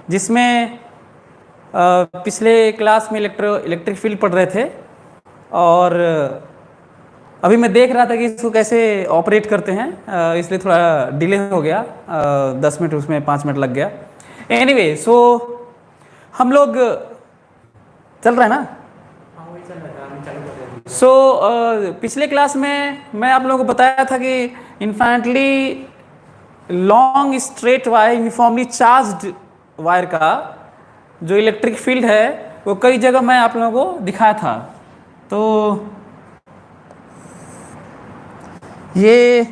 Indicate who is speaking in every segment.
Speaker 1: जिसमें पिछले क्लास में इलेक्ट्रिक फील्ड पढ़ रहे थे और अभी मैं देख रहा था कि इसको कैसे ऑपरेट करते हैं, इसलिए थोड़ा डिले हो गया, 10 मिनट उसमें 5 मिनट लग गया। एनीवे सो हम लोग चल रहा है ना। सो पिछले क्लास में मैं आप लोगों को बताया था कि infinitely long straight wire uniformly charged wire का जो इलेक्ट्रिक फील्ड है वो कई जगह मैं आप लोगों को दिखाया था। तो ये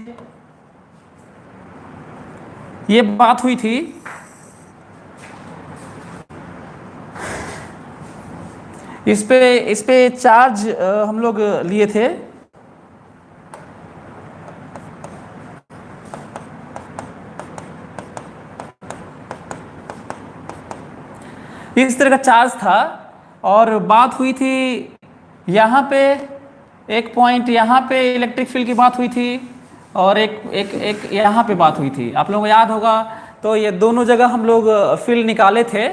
Speaker 1: बात हुई थी। इस पे चार्ज हम लोग लिए थे। इस तरह का चार्ज था और बात हुई थी यहाँ पे एक पॉइंट, यहाँ पे इलेक्ट्रिक फील्ड की बात हुई थी और एक यहाँ पे बात हुई थी। आप लोगों को याद होगा तो ये दोनों जगह हम लोग फील्ड निकाले थे,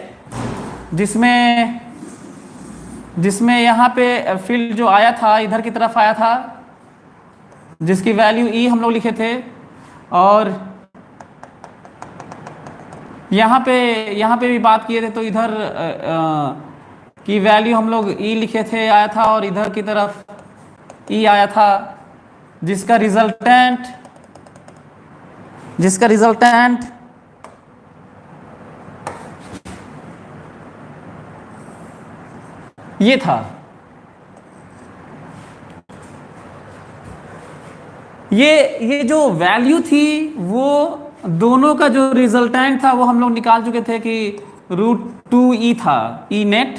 Speaker 1: जिसमें यहाँ पे फील्ड जो आया था इधर की तरफ आया था, जिसकी वैल्यू E हम लोग लिखे थे, और यहाँ पे भी बात किए थे तो इधर की वैल्यू हम लोग E लिखे थे आया था और इधर की तरफ E आया था, जिसका रिजल्टेंट ये था। ये जो वैल्यू थी वो दोनों का जो रिजल्टेंट था वो हम लोग निकाल चुके थे कि √2E था, E नेट,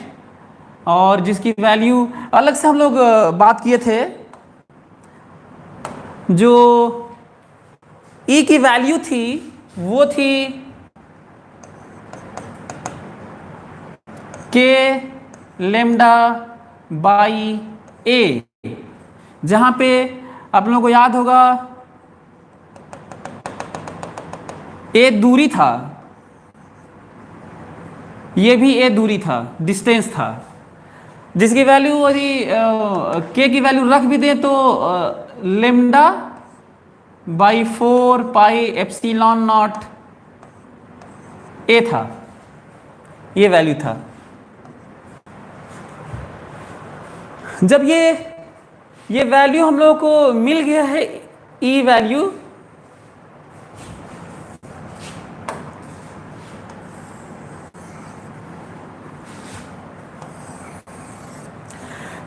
Speaker 1: और जिसकी वैल्यू अलग से हम लोग बात किए थे। जो E की वैल्यू थी वो थी K लेमडा बाई A, जहां पे आप लोगों को याद होगा A दूरी था, ये भी A दूरी था, डिस्टेंस था, जिसकी वैल्यू यदि K की वैल्यू रख भी दे तो lambda by 4 pi epsilon not A था, ये वैल्यू था। जब ये वैल्यू हम लोगों को मिल गया है, E वैल्यू,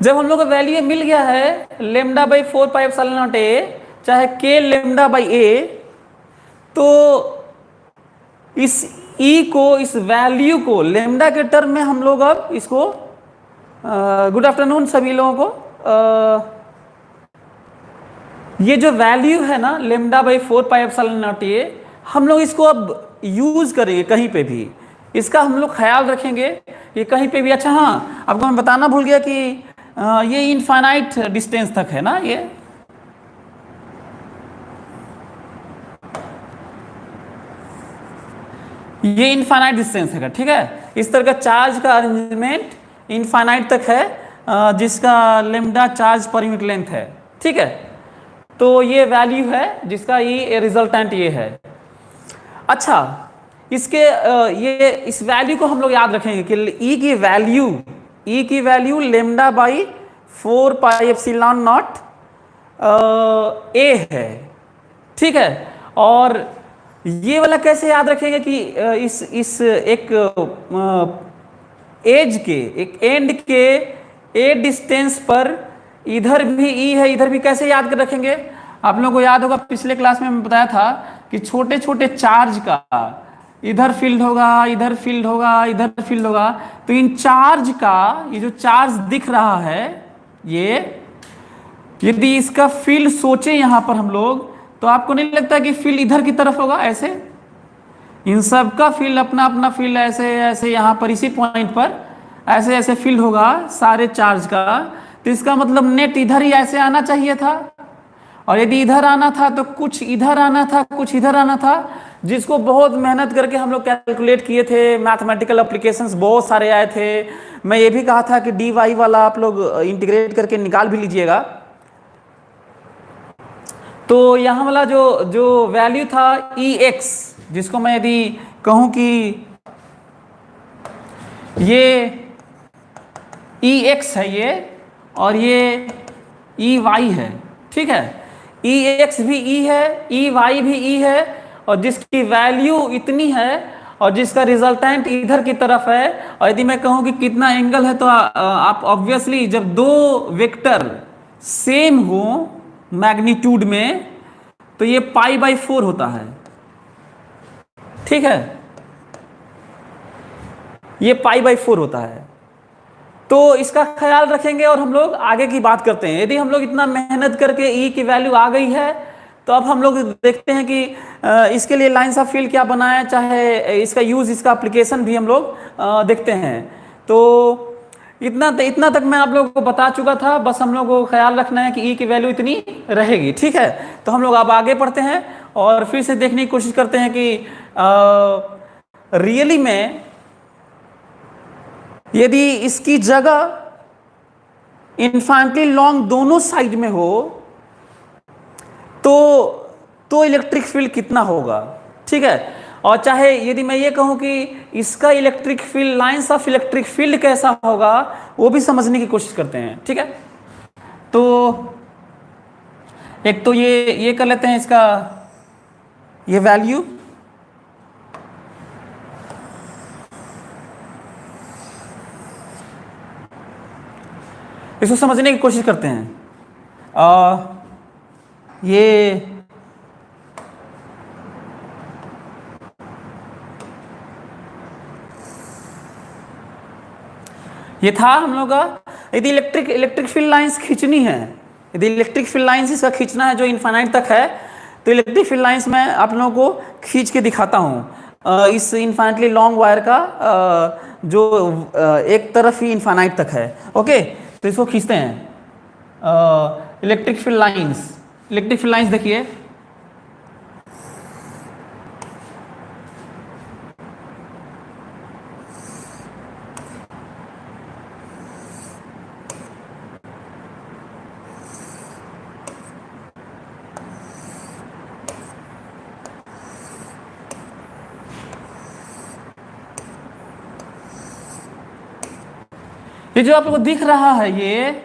Speaker 1: जब हम लोग को वैल्यू मिल गया है lambda by 4 pi epsilon not A चाहे K लेमडा बाई A, तो इस E को, इस वैल्यू को लेमडा के टर्म में हम लोग अब इसको गुड आफ्टरनून सभी लोगों को, ये जो वैल्यू है ना lambda by 4 pi epsilon not A, हम लोग इसको अब यूज करेंगे कहीं पे भी, इसका हम लोग ख्याल रखेंगे कि कहीं पे भी। अच्छा हाँ, आपको मैं बताना भूल गया कि ये इनफाइनाइट डिस्टेंस तक है ना, ये इनफाइनाइट डिस्टेंस है, ठीक है। इस तरह का चार्ज का अरेंजमेंट इनफाइनाइट तक है, जिसका lambda charge per unit length है, ठीक है। तो ये वैल्यू है जिसका ये रिजल्टेंट ये है। अच्छा, इसके ये इस वैल्यू को हम लोग याद रखेंगे कि E की value lambda by 4 pi epsilon not A है, ठीक है। और ये वाला कैसे याद रखेंगे कि इस एक एज के, एक एंड के A डिस्टेंस पर इधर भी E है, इधर भी कैसे याद कर रखेंगे। आप लोगों को याद होगा पिछले क्लास में मैं बताया था कि छोटे छोटे चार्ज का इधर फील्ड होगा, इधर फील्ड होगा, इधर फील्ड होगा, तो इन चार्ज का ये जो चार्ज दिख रहा है, ये यदि इसका फील्ड सोचे यहां पर हम लोग, तो आपको नहीं लगता कि फील्ड इधर की तरफ होगा। ऐसे इन सब का फील्ड अपना अपना फील्ड ऐसे ऐसे यहां पर इसी पॉइंट पर ऐसे ऐसे फील्ड होगा सारे चार्ज का, तो इसका मतलब नेट इधर ही ऐसे आना चाहिए था, और यदि इधर आना था तो कुछ इधर आना था, कुछ इधर आना था, जिसको बहुत मेहनत करके हम लोग कैलकुलेट किए थे, मैथमेटिकल एप्लीकेशंस बहुत सारे आए थे। मैं ये भी कहा था कि डी वाई वाला आप लोग इंटीग्रेट करके निकाल भी लीजिएगा। तो यहाँ वाला जो जो वैल्यू था ई एक्स, जिसको मैं यदि कहूँ कि ये ई एक्स है ये, और ये ई वाई है, ठीक है। ई एक्स भी ई है, ई वाई भी ई है, और जिसकी वैल्यू इतनी है और जिसका रिजल्टेंट इधर की तरफ है, और यदि मैं कहूँ कि कितना एंगल है, तो आप ऑब्वियसली जब दो वेक्टर सेम हो मैग्नीट्यूड में तो ये π/4 होता है, ठीक है, ये π/4 होता है। तो इसका ख्याल रखेंगे और हम लोग आगे की बात करते हैं। यदि हम लोग इतना मेहनत करके ई की वैल्यू आ गई है, तो अब हम लोग देखते हैं कि इसके लिए लाइंस ऑफ फील्ड क्या बनाया, चाहे इसका यूज, इसका एप्लीकेशन भी हम लोग देखते हैं। तो इतना तक मैं आप लोगों को बता चुका था, बस हम लोग को ख्याल रखना है कि ई की वैल्यू इतनी रहेगी, ठीक है। तो हम लोग अब आगे बढ़ते हैं और फिर से देखने की कोशिश करते हैं कि रियली में यदि इसकी जगह इन्फाइनेटली लॉन्ग दोनों साइड में हो तो इलेक्ट्रिक फील्ड कितना होगा, ठीक है। और चाहे यदि मैं ये कहूं कि इसका electric field, lines of electric field कैसा होगा, वो भी समझने की कोशिश करते हैं, ठीक है। तो एक तो ये कर लेते हैं इसका ये वैल्यू, इसको समझने की कोशिश करते हैं। ये था हम लोग का, यदि इलेक्ट्रिक फील्ड लाइंस खींचनी है, यदि इलेक्ट्रिक फील्ड लाइंस इसका खींचना है जो इनफाइनाइट तक है, तो इलेक्ट्रिक फील्ड लाइंस मैं आप लोगों को खींच के दिखाता हूँ इस इनफाइनाइटली लॉन्ग वायर का, जो एक तरफ ही इनफाइनाइट तक है, ओके। तो इसको खींचते हैं। इलेक्ट्रिक फील्ड लाइंस देखिए, ये जो आप लोगों को दिख रहा है ये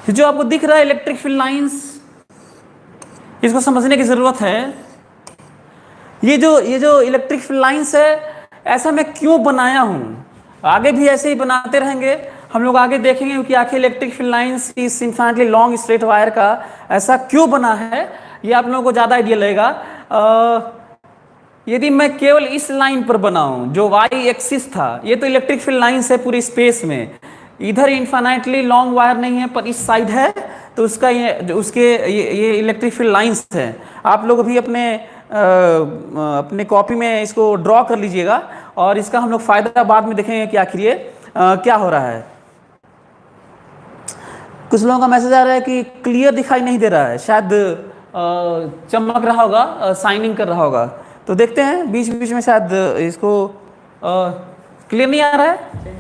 Speaker 1: जो आपको दिख रहा है इलेक्ट्रिक फील्ड लाइंस, इसको समझने की जरूरत है। ये जो इलेक्ट्रिक फील्ड लाइंस है, ऐसा मैं क्यों बनाया हूं, आगे भी ऐसे ही बनाते रहेंगे हम लोग, आगे देखेंगे कि आखिर इलेक्ट्रिक फील्ड लाइंस इस इनफाइनेटली लॉन्ग स्ट्रेट वायर का ऐसा क्यों बना है, ये आप लोगों को ज़्यादा आइडिया लगेगा। यदि मैं केवल इस लाइन पर बनाऊं जो वाई एक्सिस था, ये तो इलेक्ट्रिक फील्ड लाइंस है पूरी स्पेस में, इधर इनफाइनाइटली लॉन्ग वायर नहीं है पर इस साइड है, तो उसका ये इलेक्ट्रिक फील्ड लाइंस है। आप लोग भी अपने कॉपी में इसको ड्रॉ कर लीजिएगा, और इसका हम लोग फायदा बाद में देखेंगे कि आखिर ये क्या हो रहा है। कुछ लोगों का मैसेज आ रहा है कि क्लियर दिखाई नहीं दे रहा है, शायद चमक रहा होगा, साइनिंग कर रहा होगा, तो देखते हैं बीच बीच में शायद इसको क्लियर नहीं आ रहा है।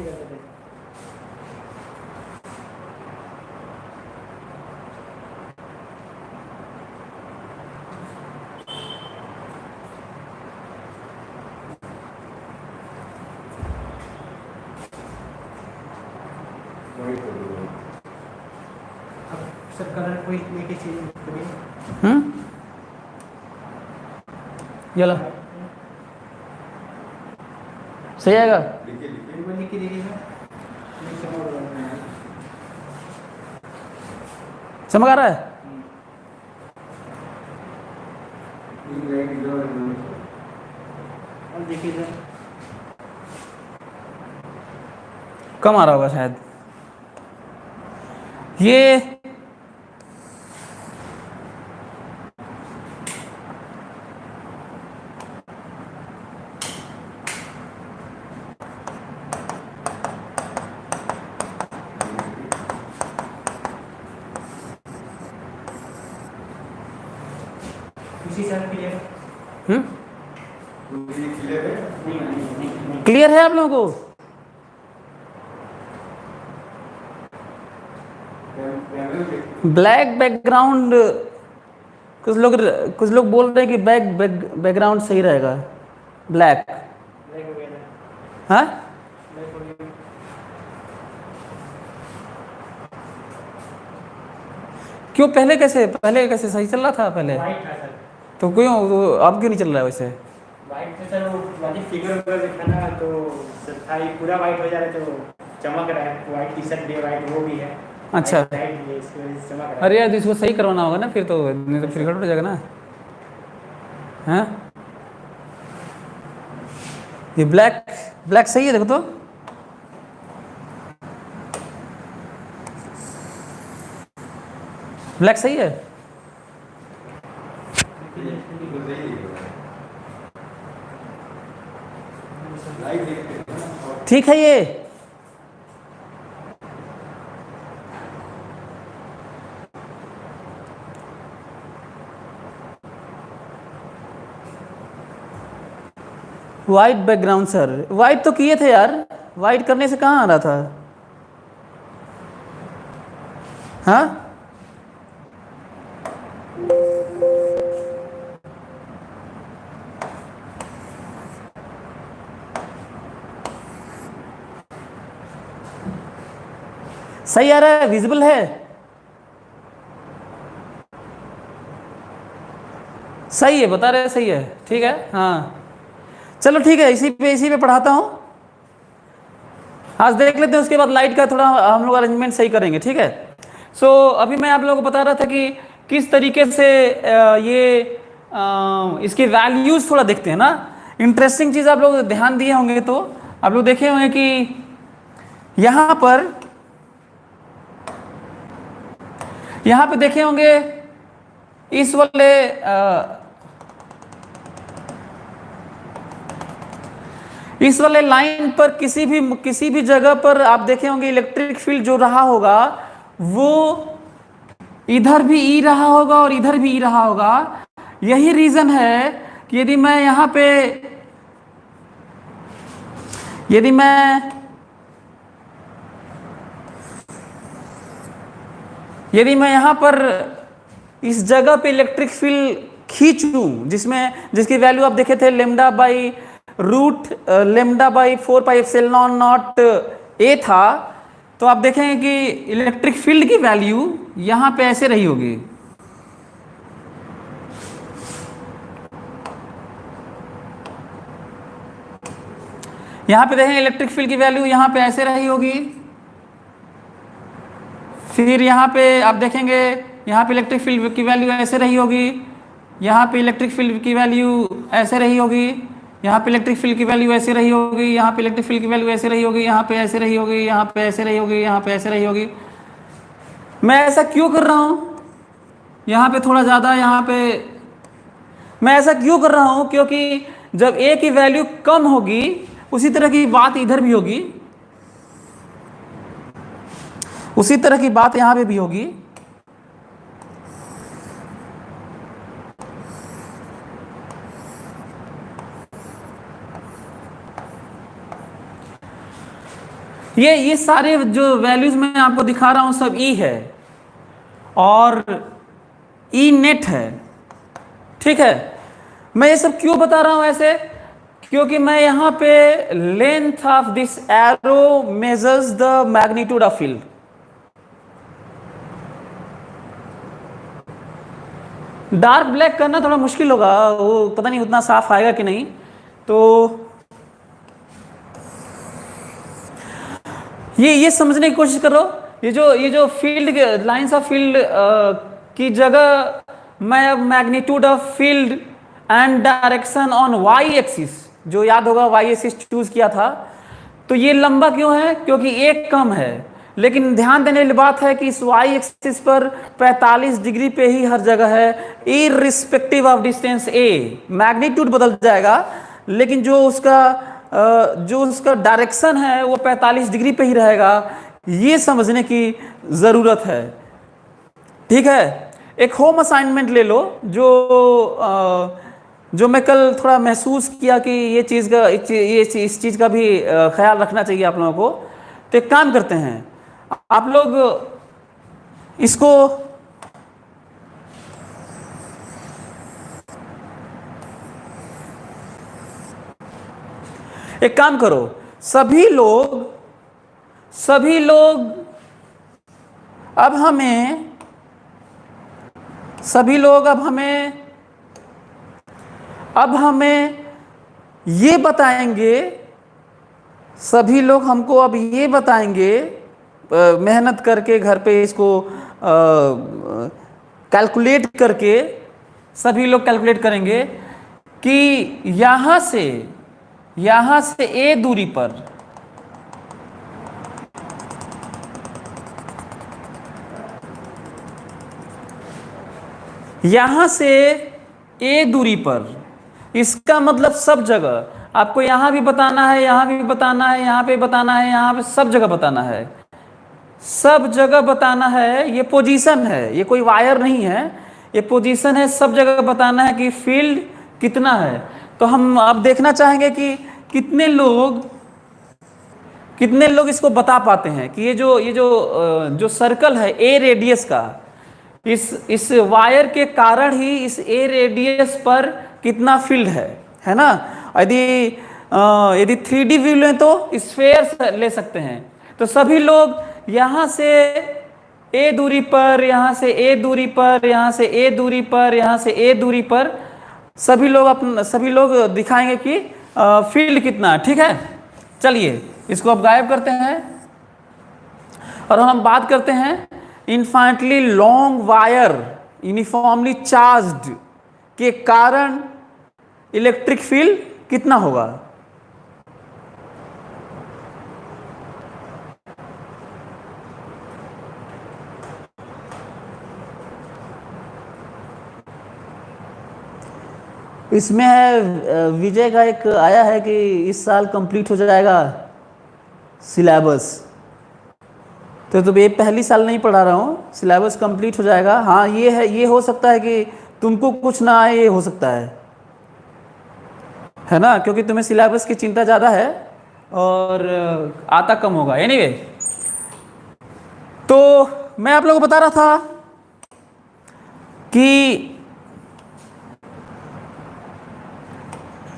Speaker 2: सर कलर कोई लेके चाहिए,
Speaker 1: चलो सही आएगा। चमक आ रहा है,
Speaker 2: देखिए
Speaker 1: कम आ रहा होगा शायद। ये
Speaker 2: उसी सर क्लियर
Speaker 1: क्लियर है आप लोगों को? ब्लैक बैकग्राउंड, कुछ लोग बोल रहे हैं कि बैकग्राउंड सही रहेगा, ब्लैक। हाँ, क्यों? पहले कैसे सही चल रहा था पहले?
Speaker 2: वाइट था सर।
Speaker 1: तो क्यों अब क्यों नहीं चल रहा है वैसे?
Speaker 2: वाइट तो सर वो वाली फिगर वगैरह दिखा ना, तो सर थाई पूरा वाइट हो जा रहा है, तो चमक रहा है। वाइट टी शर्ट भी है, वाइट वो भी है।
Speaker 1: अच्छा।
Speaker 2: वाइट भी है, इसकी वजह से चमक रहा है।
Speaker 1: अरे यार, तो इसको सही करवाना होगा ना फिर, तो नहीं तो फिर गड़बड़ हो जाएगा ना। हाँ, ये ब्लैक सही है, देखो तो। ब्लैक सही है। ठीक है ये। वाइट बैकग्राउंड सर, वाइट तो किए थे यार, वाइट करने से कहाँ आ रहा था? हाँ, सही आ रहा है, विजिबल है, सही है, बता रहे सही है, ठीक है। हाँ चलो ठीक है, इसी पे पढ़ाता हूँ आज, देख लेते हैं, उसके बाद लाइट का थोड़ा हम लोग अरेंजमेंट सही करेंगे, ठीक है। सो अभी मैं आप लोगों को बता रहा था कि किस तरीके से इसके वैल्यूज थोड़ा देखते हैं ना। इंटरेस्टिंग चीज़ आप लोग ध्यान दिए होंगे तो आप लोग देखे होंगे कि यहाँ पे देखे होंगे इस वाले लाइन पर किसी भी जगह पर आप देखे होंगे इलेक्ट्रिक फील्ड जो रहा होगा वो इधर भी ई रहा होगा और इधर भी ई रहा होगा। यही रीजन है कि यदि मैं यहां पर इस जगह पे इलेक्ट्रिक फील्ड खींचूं जिसकी वैल्यू आप देखे थे लेमडा बाई 4πε0 ए था, तो आप देखेंगे कि इलेक्ट्रिक फील्ड की वैल्यू यहां पे ऐसे रही होगी। यहां पे देखेंगे इलेक्ट्रिक फील्ड की वैल्यू यहां पे ऐसे रही होगी। फिर यहां पे आप देखेंगे यहां पे इलेक्ट्रिक फील्ड की वैल्यू ऐसे रही होगी, यहां पे इलेक्ट्रिक फील्ड की वैल्यू ऐसे रही होगी, यहाँ पे इलेक्ट्रिक फील्ड की वैल्यू ऐसे रही होगी, यहाँ पे इलेक्ट्रिक फील्ड की वैल्यू ऐसे रही होगी, यहाँ पे ऐसे रही होगी, यहाँ पे ऐसे रही होगी, यहाँ पे ऐसे रही होगी। मैं ऐसा क्यों कर रहा हूँ? यहाँ पे थोड़ा ज़्यादा, यहाँ पे मैं ऐसा क्यों कर रहा हूँ? क्योंकि जब ए की वैल्यू कम होगी उसी तरह की बात इधर भी होगी, उसी तरह की बात यहाँ पे भी होगी। ये सारे जो वैल्यूज मैं आपको दिखा रहा हूं सब ई है और ई नेट है, ठीक है। मैं ये सब क्यों बता रहा हूं ऐसे? क्योंकि मैं यहां पे length of this arrow measures the magnitude of field. Dark black करना थोड़ा मुश्किल होगा, वो पता नहीं उतना साफ आएगा कि नहीं, तो ये समझने की कोशिश करो। ये जो फील्ड लाइंस ऑफ फील्ड की जगह मैं अब magnitude of field and direction on Y axis, जो याद होगा वाई एक्सिस चूज किया था, तो ये लंबा क्यों है? क्योंकि एक कम है। लेकिन ध्यान देने वाली बात है कि इस वाई एक्सिस पर 45 डिग्री पे ही हर जगह है, irrespective of distance A. Magnitude बदल जाएगा लेकिन जो उसका डायरेक्शन है वो 45 डिग्री पे ही रहेगा। ये समझने की जरूरत है, ठीक है। एक होम असाइनमेंट ले लो, जो जो मैं कल थोड़ा महसूस किया कि ये चीज़ का इस चीज़ का भी ख्याल रखना चाहिए आप लोगों को। तो एक काम करते हैं, आप लोग इसको एक काम करो, सभी लोग अब हमें ये बताएंगे, सभी लोग हमको अब ये बताएंगे, मेहनत करके घर पे इसको कैलकुलेट करके सभी लोग कैलकुलेट करेंगे कि यहां से ए दूरी पर इसका मतलब सब जगह आपको यहां भी बताना है, यहां भी बताना है, यहां पे बताना है, यहां पे सब जगह बताना है, सब जगह बताना है। ये पोजीशन है, ये कोई वायर नहीं है, ये पोजीशन है, सब जगह बताना है कि फील्ड कितना है। तो हम अब देखना चाहेंगे कि कितने लोग इसको बता पाते हैं कि ये जो सर्कल है ए रेडियस का, इस वायर के कारण ही इस ए रेडियस पर कितना फील्ड है ना। यदि 3D व्यू लें तो स्फेयर ले सकते हैं। तो सभी लोग यहां से ए दूरी पर, यहां से ए दूरी पर, यहां से ए दूरी पर, यहां से ए दूरी पर सभी लोग दिखाएंगे कि फील्ड कितना है। ठीक है, चलिए इसको अब गायब करते हैं और हम बात करते हैं infinitely long wire uniformly charged के कारण इलेक्ट्रिक फील्ड कितना होगा। इसमें है विजय का एक आया है कि इस साल कंप्लीट हो जाएगा सिलेबस। तो ये पहली साल नहीं पढ़ा रहा हूँ, सिलेबस कंप्लीट हो जाएगा। हाँ ये है, ये हो सकता है कि तुमको कुछ ना आए, ये हो सकता है ना, क्योंकि तुम्हें सिलेबस की चिंता ज़्यादा है और आता कम होगा। एनीवे, तो मैं आप लोगों को बता रहा था कि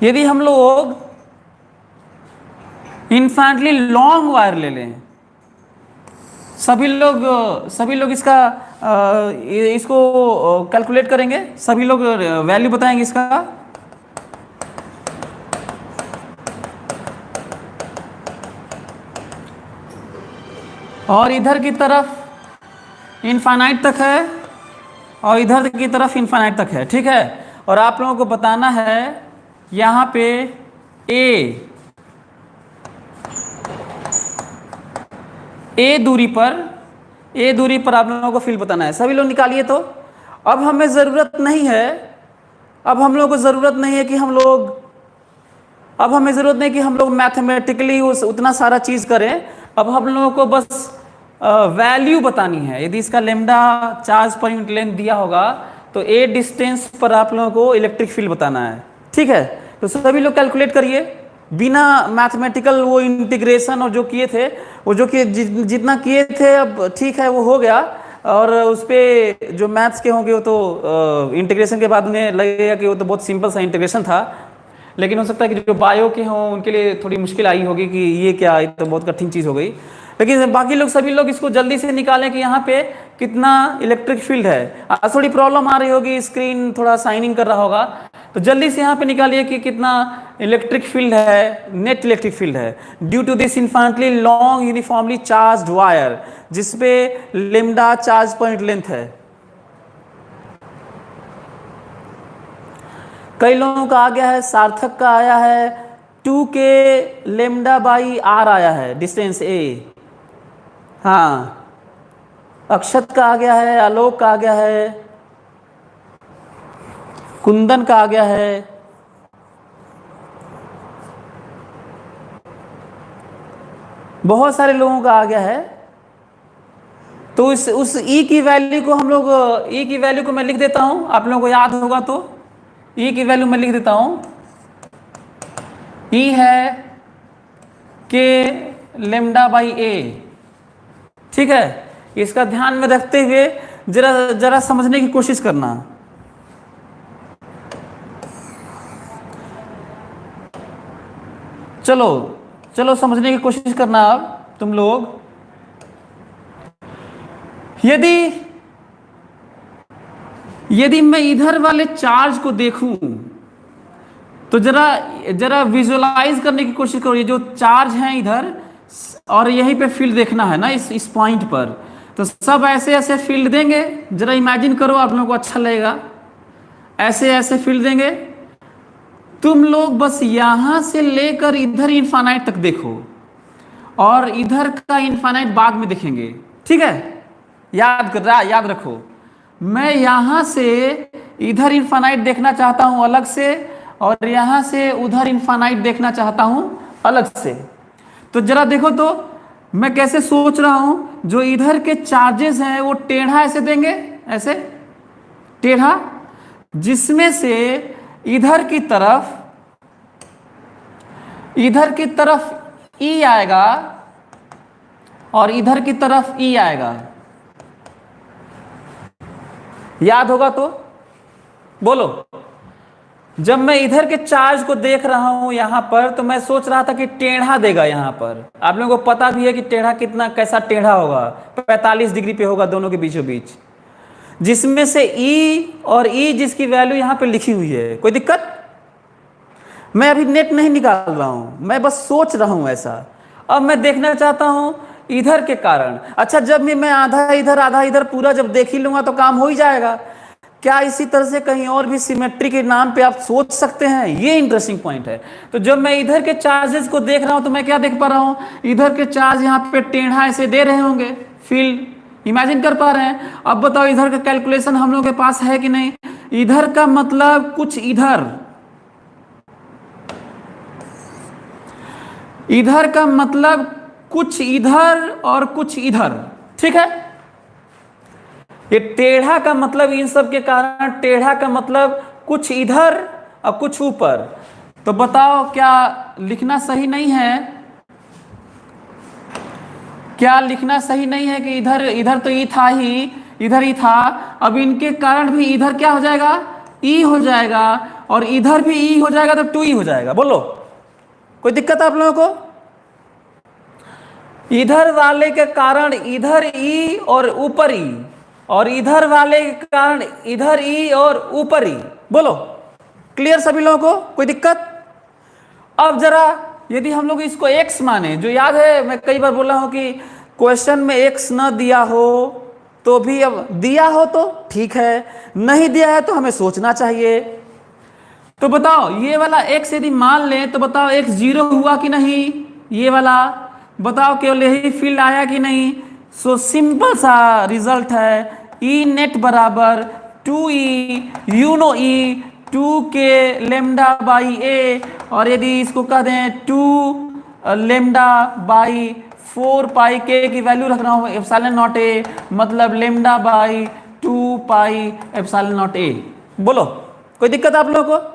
Speaker 1: यदि हम लोग इनफाइनाइटली लॉन्ग वायर ले लें, सभी लोग इसको कैलकुलेट करेंगे, सभी लोग वैल्यू बताएंगे इसका। और इधर की तरफ इनफाइनाइट तक है और इधर की तरफ इनफाइनाइट तक है। ठीक है, और आप लोगों को बताना है यहाँ पे ए दूरी पर आप लोगों को फील्ड बताना है। सभी लोग निकालिए। तो अब हमें ज़रूरत नहीं है, अब हम लोगों को ज़रूरत नहीं है कि हम लोग मैथमेटिकली उतना सारा चीज़ करें। अब हम लोगों को बस वैल्यू बतानी है। यदि इसका lambda charge per unit length दिया होगा तो ए डिस्टेंस पर आप लोगों को इलेक्ट्रिक फील्ड बताना है। ठीक है, तो सभी लोग कैलकुलेट करिए बिना मैथमेटिकल वो इंटीग्रेशन और जो किए थे, वो जो कि जितना किए थे अब ठीक है, वो हो गया। और उस पर जो मैथ्स के होंगे वो तो इंटीग्रेशन के बाद उन्हें लगेगा कि वो तो बहुत सिंपल सा इंटीग्रेशन था, लेकिन हो सकता है कि जो बायो के हों उनके लिए थोड़ी मुश्किल आई होगी कि ये क्या, ये तो बहुत कठिन चीज़ हो गई। लेकिन बाकी लोग सभी लोग इसको जल्दी से निकालें कि यहाँ पे कितना इलेक्ट्रिक फील्ड है। थोड़ी प्रॉब्लम आ रही होगी, स्क्रीन थोड़ा साइनिंग कर रहा होगा, तो जल्दी से यहाँ पे निकालिए कि कितना इलेक्ट्रिक फील्ड है, नेट इलेक्ट्रिक फील्ड है due to this infinitely long uniformly charged wire, जिसपे लेमडा चार्ज पॉइंट लेंथ है। कई लोगों का आ गया है, सार्थक का आया है 2k लेमडा बाई आर आया है डिस्टेंस ए। हाँ, अक्षत का आ गया है, आलोक का आ गया है, कुंदन का आ गया है, बहुत सारे लोगों का आ गया है। तो उस ई की वैल्यू को हम लोग, ई की वैल्यू को मैं लिख देता हूं, आप लोगों को याद होगा तो ई की वैल्यू मैं लिख देता हूं, ई है के लेमडा बाई ए। ठीक है, इसका ध्यान में रखते हुए जरा जरा समझने की कोशिश करना। चलो चलो समझने की कोशिश करना अब तुम लोग। यदि मैं इधर वाले चार्ज को देखूं तो जरा जरा विजुअलाइज करने की कोशिश करो। ये जो चार्ज है इधर और यहीं पे फील्ड देखना है ना, इस पॉइंट पर, तो सब ऐसे ऐसे फील्ड देंगे। जरा इमेजिन करो, आप लोगों को अच्छा लगेगा। ऐसे ऐसे फील्ड देंगे, तुम लोग बस यहां से लेकर इधर इनफाइनाइट तक देखो और इधर का इनफाइनाइट बाद में देखेंगे। ठीक है, याद रखो, मैं यहां से इधर इनफाइनाइट देखना चाहता हूं अलग से और यहां से उधर इनफाइनाइट देखना चाहता हूं अलग से। तो जरा देखो तो मैं कैसे सोच रहा हूं, जो इधर के चार्जेस हैं वो टेढ़ा ऐसे देंगे, ऐसे टेढ़ा, जिसमें से इधर की तरफ ई आएगा और इधर की तरफ ई आएगा। याद होगा तो बोलो। जब मैं इधर के चार्ज को देख रहा हूं यहां पर, तो मैं सोच रहा था कि टेढ़ा देगा यहां पर। आप लोगों को पता भी है कि टेढ़ा कैसा टेढ़ा होगा, 45 डिग्री पे होगा दोनों के बीचों बीच, जिसमें से ई और ई जिसकी वैल्यू यहां पे लिखी हुई है। कोई दिक्कत? मैं अभी नेट नहीं निकाल रहा हूं, मैं बस सोच रहा हूं ऐसा। अब मैं देखना चाहता हूं इधर के कारण। अच्छा, जब भी मैं आधा इधर पूरा जब देख ही लूंगा तो काम हो ही जाएगा। क्या इसी तरह से कहीं और भी सिमेट्री के नाम पे आप सोच सकते हैं? ये इंटरेस्टिंग पॉइंट है। तो जब मैं इधर के चार्जेस को देख रहा हूं तो मैं क्या देख पा रहा हूं, इधर के चार्ज यहाँ पे टेढ़ा ऐसे दे रहे होंगे, फील्ड इमेजिन कर पा रहे हैं। अब बताओ इधर का कैलकुलेशन हम लोग के पास है कि नहीं? इधर का मतलब कुछ इधर, इधर का मतलब कुछ इधर और कुछ इधर। ठीक है, ये टेढ़ा का मतलब इन सब के कारण, टेढ़ा का मतलब कुछ इधर और कुछ ऊपर। तो बताओ क्या लिखना सही नहीं है? क्या लिखना सही नहीं है कि इधर तो ई था ही, इधर ही था, अब इनके कारण भी इधर क्या हो जाएगा? ई हो जाएगा और इधर भी ई हो जाएगा, तो 2ई हो जाएगा। बोलो, कोई दिक्कत है आप लोगों को? इधर वाले के कारण इधर ई और ऊपर ई, और इधर वाले के कारण इधर ई और ऊपर ई। बोलो, क्लियर सभी लोगों को? कोई दिक्कत? अब जरा यदि हम लोग इसको x माने, जो याद है मैं कई बार बोला हूं कि क्वेश्चन में x न दिया हो तो भी, अब दिया हो तो ठीक है, नहीं दिया है तो हमें सोचना चाहिए। तो बताओ ये वाला x यदि मान लें तो बताओ x 0 हुआ कि नहीं? ये वाला बताओ केवल यही फील्ड आया कि नहीं? सो सिंपल सा रिजल्ट है, ई नेट बराबर 2e you know e 2k lambda by a, और यदि इसको कह दें 2 लेमडा बाई 4 पाई के की वैल्यू रख रहा हूं एप्सिलॉन नॉट ए, मतलब lambda by 2 pi epsilon not a. बोलो, कोई दिक्कत आप लोगों को?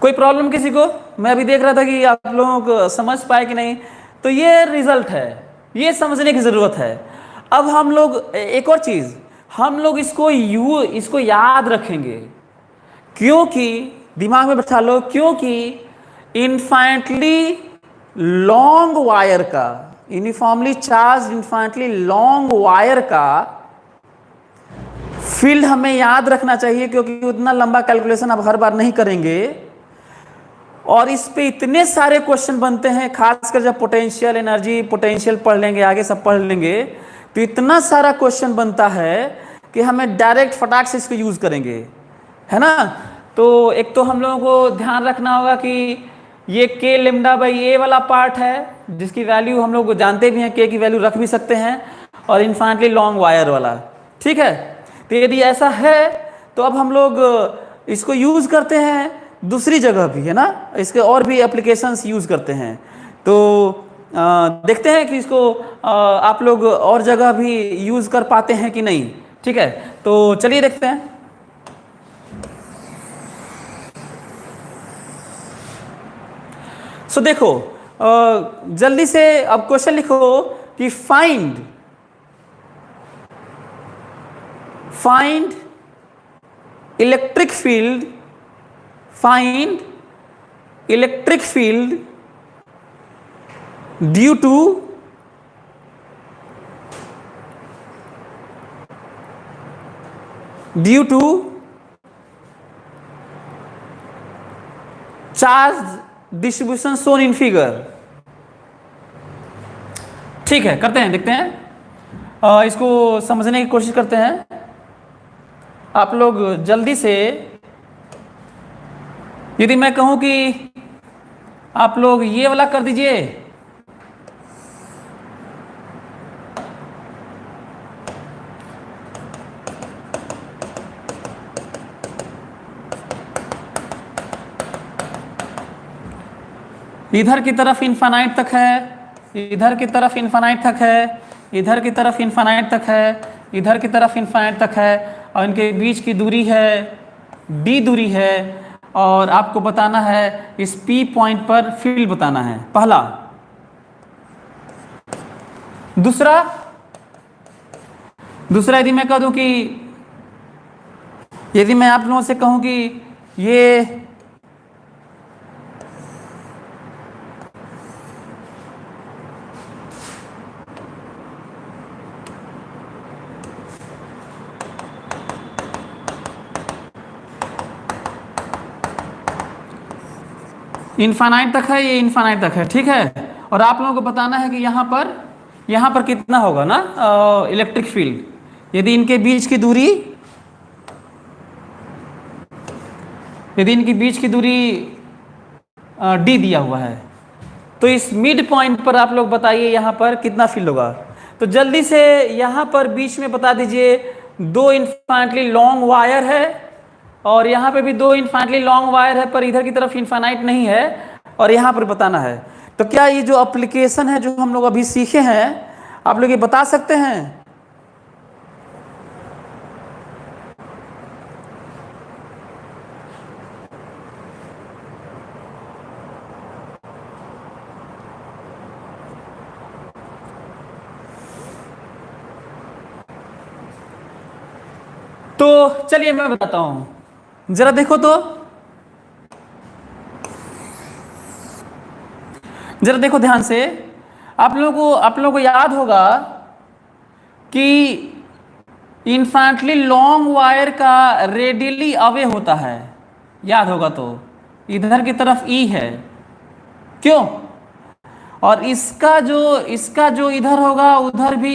Speaker 1: कोई प्रॉब्लम किसी को? मैं अभी देख रहा था कि आप लोगों को समझ पाए कि नहीं। तो ये रिजल्ट है, ये समझने की जरूरत है। अब हम लोग एक और चीज, हम लोग इसको याद रखेंगे, क्योंकि दिमाग में बैठा लो, क्योंकि इनफाइनाइटली लॉन्ग वायर का, uniformly charge infinitely long wire का फील्ड हमें याद रखना चाहिए, क्योंकि उतना लंबा कैलकुलेशन आप हर बार नहीं करेंगे और इस पे इतने सारे क्वेश्चन बनते हैं, खासकर जब पोटेंशियल एनर्जी, पोटेंशियल पढ़ लेंगे, आगे सब पढ़ लेंगे, तो इतना सारा क्वेश्चन बनता है कि हमें डायरेक्ट फटाक से इसको यूज करेंगे, है ना। तो एक तो हम लोगों को ध्यान रखना होगा कि ये k लेमडा बाई ए वाला पार्ट है, जिसकी वैल्यू हम लोग जानते भी हैं, k की वैल्यू रख भी सकते हैं, और इनफाइनाइटली लॉन्ग वायर वाला। ठीक है, तो यदि ऐसा है तो अब हम लोग इसको यूज करते हैं दूसरी जगह भी है ना, इसके और भी एप्लीकेशंस यूज़ करते हैं। तो देखते हैं कि इसको आप लोग और जगह भी यूज़ कर पाते हैं कि नहीं। ठीक है, तो चलिए देखते हैं। सो देखो, जल्दी से अब क्वेश्चन लिखो कि find electric field, find electric field due to charge distribution shown in figure. ठीक है, करते हैं, देखते हैं, इसको समझने की कोशिश करते हैं। आप लोग जल्दी से, यदि मैं कहूं कि आप लोग ये वाला कर दीजिए, इधर की तरफ इनफाइनाइट तक है, इधर की तरफ इनफाइनाइट तक है, इधर की तरफ इनफाइनाइट तक है, इधर की तरफ इनफाइनाइट तक है, और इनके बीच की दूरी है d दूरी है, और आपको बताना है इस P पॉइंट पर फील्ड बताना है, पहला। दूसरा यदि मैं कह दूं कि, यदि मैं आप लोगों से कहूं कि ये इनफाइनाइट तक है, ये इनफाइनाइट तक है, ठीक है, और आप लोगों को बताना है कि यहाँ पर कितना होगा ना इलेक्ट्रिक फील्ड। यदि इनके बीच की दूरी d दिया हुआ है, तो इस मिड पॉइंट पर आप लोग बताइए यहाँ पर कितना फील्ड होगा। तो जल्दी से यहाँ पर बीच में बता दीजिए, 2 इनफाइनाइटली लॉन्ग वायर है, और यहाँ पे भी 2 इनफाइनाइटली लॉन्ग वायर है, पर इधर की तरफ इनफाइनाइट नहीं है, और यहाँ पर बताना है। तो क्या ये जो एप्लीकेशन है जो हम लोग अभी सीखे हैं, आप लोग ये बता सकते हैं? तो चलिए मैं बताता हूं, जरा देखो तो, जरा देखो ध्यान से। आप लोगों को याद होगा कि इनफाइनाइटली लॉन्ग वायर का रेडियली अवे होता है, याद होगा तो, इधर की तरफ E है, क्यों? और इसका जो इधर होगा,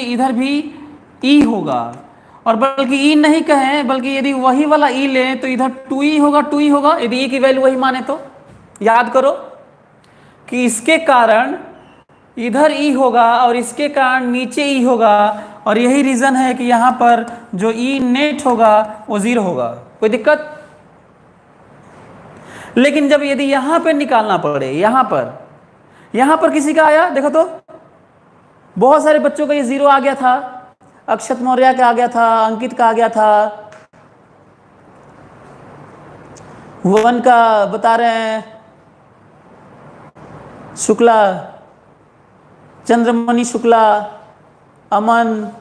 Speaker 1: इधर भी E होगा, और बल्कि E नहीं कहें, बल्कि यदि वही वाला E लें तो इधर 2E होगा, यदि E की वैल्यू वही माने तो। याद करो कि इसके कारण इधर E होगा और इसके कारण नीचे E होगा, और यही रीजन है कि यहाँ पर जो E नेट होगा वो 0 होगा। कोई दिक्कत? लेकिन जब यदि यहाँ पे निकालना पड़े, यहाँ पर किसी का आया, देखो तो, बहुत सारे बच्चों का ये 0 आ गया था, अक्षत मौर्य का आ गया था, अंकित का आ गया था, 1 का बता रहे हैं शुक्ला, चंद्रमणि शुक्ला, अमन,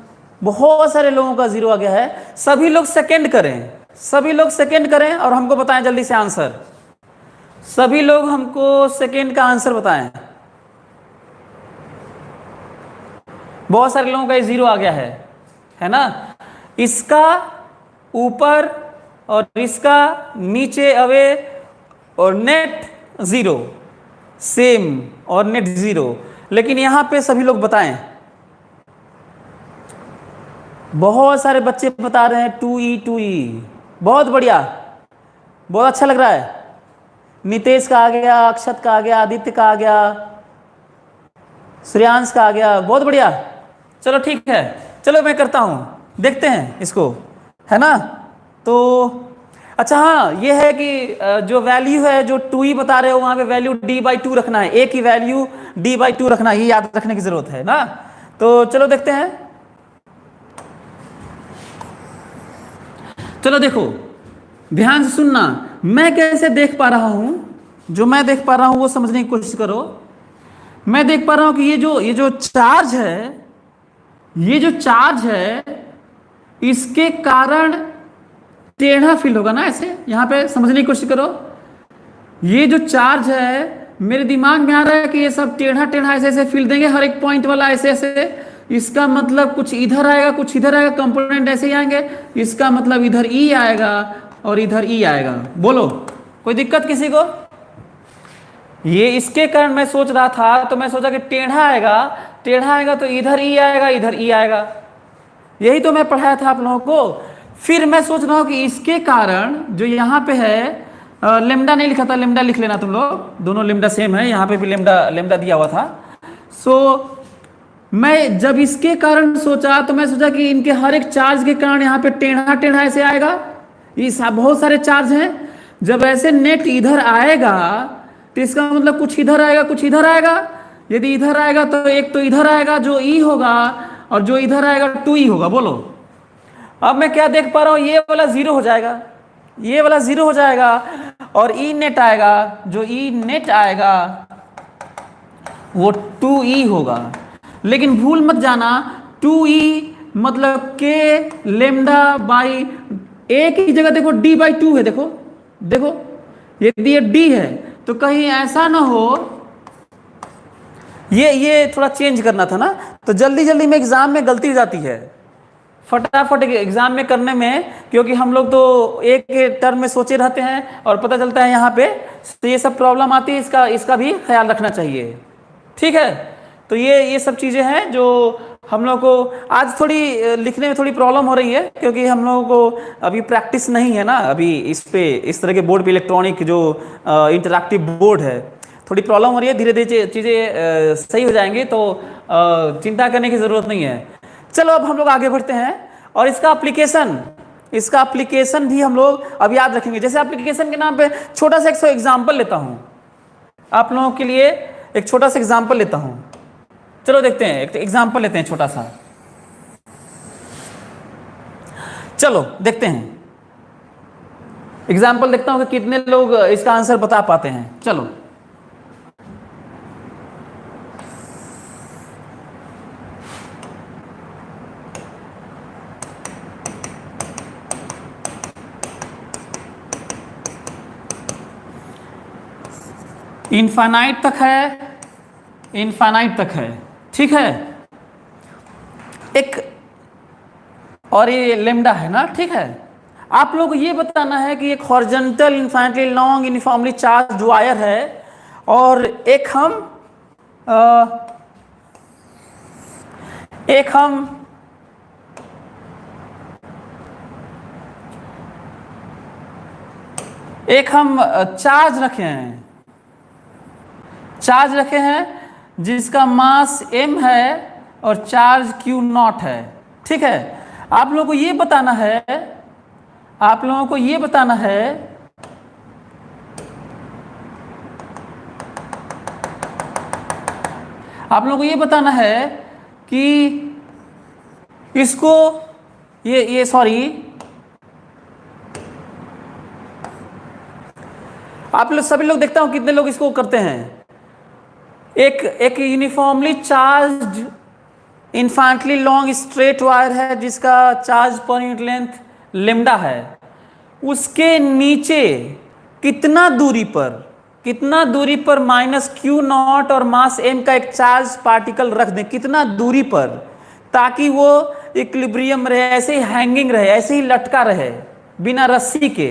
Speaker 1: बहुत सारे लोगों का 0 आ गया है। सभी लोग सेकंड करें और हमको बताएं जल्दी से आंसर। सभी लोग हमको सेकंड का आंसर बताएं। बहुत सारे लोगों का ये 0 आ गया है ना? इसका ऊपर और इसका नीचे अवे और नेट 0 सेम और नेट 0, लेकिन यहां पे सभी लोग बताएं। बहुत सारे बच्चे बता रहे हैं 2E, बहुत बढ़िया, बहुत अच्छा लग रहा है। नितेश का आ गया, अक्षत का आ गया, आदित्य का आ गया, श्रेयांश का आ गया, बहुत बढ़िया। चलो ठीक है, चलो मैं करता हूं, देखते हैं इसको, है ना? तो अच्छा हाँ, ये है कि जो वैल्यू है जो 2e बता रहे हो वहां पे वैल्यू d/2 रखना है, a की वैल्यू d/2 रखना है, ये याद रखने की जरूरत है ना। तो चलो देखते हैं। चलो देखो, ध्यान से सुनना, मैं कैसे देख पा रहा हूं, जो मैं देख पा रहा हूं वो समझने की कोशिश करो। मैं देख पा रहा हूं कि ये जो चार्ज है, ये जो चार्ज है इसके कारण टेढ़ा फील होगा ना, ऐसे यहां पे समझने की कोशिश करो। ये जो चार्ज है मेरे दिमाग में आ रहा है कि ये सब टेढ़ा टेढ़ा ऐसे ऐसे फील देंगे, हर एक पॉइंट वाला ऐसे ऐसे। इसका मतलब कुछ इधर आएगा कुछ इधर आएगा, कंपोनेंट ऐसे ही आएंगे। इसका मतलब इधर ई आएगा और इधर ई आएगा। बोलो कोई दिक्कत किसी को? ये इसके कारण मैं सोच रहा था, तो मैं सोचा कि टेढ़ा आएगा, टेढ़ा आएगा तो इधर ई आएगा इधर ई आएगा। यही तो मैं पढ़ाया था आप लोगों को। फिर मैं सोच रहा हूं कि इसके कारण जो यहाँ पे है, लेमडा नहीं लिखा था, लेमडा लिख लेना तुम लोग, दोनों लेमडा सेम है, यहाँ पे भी लेमडा लेमडा दिया हुआ था। सो मैं जब इसके कारण सोचा तो मैं सोचा कि इनके हर एक चार्ज के कारण यहाँ पे टेढ़ा टेढ़ा ऐसे आएगा। ये बहुत सारे चार्ज हैं, जब ऐसे नेट इधर आएगा तो इसका मतलब कुछ इधर आएगा कुछ इधर आएगा। यदि इधर आएगा तो एक तो इधर आएगा जो ई होगा, और जो इधर आएगा 2e होगा। बोलो अब मैं क्या देख पा रहा हूं, ये वाला 0 हो जाएगा, ये वाला 0 हो जाएगा, और ई नेट आएगा, जो ई नेट आएगा वो 2e होगा। लेकिन भूल मत जाना, 2e मतलब k लेमडा बाई a की जगह देखो d/2 है। देखो देखो, यदि ये d है तो कहीं ऐसा ना हो, ये थोड़ा चेंज करना था ना, तो जल्दी जल्दी में एग्जाम में गलती हो जाती है, फटाफट एग्जाम में करने में, क्योंकि हम लोग तो एक टर्म में सोचे रहते हैं और पता चलता है यहाँ पे, तो ये सब प्रॉब्लम आती है। इसका भी ख्याल रखना चाहिए, ठीक है। तो ये सब चीज़ें हैं जो हम लोग को आज थोड़ी लिखने में थोड़ी प्रॉब्लम हो रही है, क्योंकि हम लोगों को अभी प्रैक्टिस नहीं है ना, अभी इस तरह के बोर्ड पे, इलेक्ट्रॉनिक जो इंटरैक्टिव बोर्ड है, थोड़ी प्रॉब्लम हो रही है। धीरे धीरे चीज़ें सही हो जाएंगी, तो चिंता करने की ज़रूरत नहीं है। चलो अब हम लोग आगे बढ़ते हैं, और इसका एप्लीकेशन भी हम लोग अब याद रखेंगे। जैसे एप्लीकेशन के नाम पे छोटा सा एक एग्जाम्पल लेता हूँ आप लोगों के लिए, एक छोटा सा एग्जाम्पल लेता हूँ। चलो देखते हैं, एक एग्जाम्पल लेते हैं छोटा सा। चलो देखते हैं, एग्जाम्पल देखता हूं कि कितने लोग इसका आंसर बता पाते हैं। चलो इनफाइनाइट तक है, इनफाइनाइट तक है, ठीक है। एक और ये लेमडा है ना, ठीक है। आप लोग को ये बताना है कि एक horizontal infinitely long uniformly charged wire है, और एक हम चार्ज रखे हैं जिसका मास m है और चार्ज Q0 है, ठीक है। आप लोगों को ये बताना है, आप लोगों को ये बताना है आप लोगों को ये बताना है कि इसको ये सॉरी, आप लोग सभी लोग देखता हूं कितने लोग इसको करते हैं। एक uniformly charged infinitely long straight wire है जिसका charge per unit length lambda है, उसके नीचे कितना दूरी पर -Q0 और मास m का एक चार्ज पार्टिकल रख दें, कितना दूरी पर, ताकि वो इक्विलिब्रियम रहे, ऐसे ही हैंगिंग रहे, ऐसे ही लटका रहे बिना रस्सी के,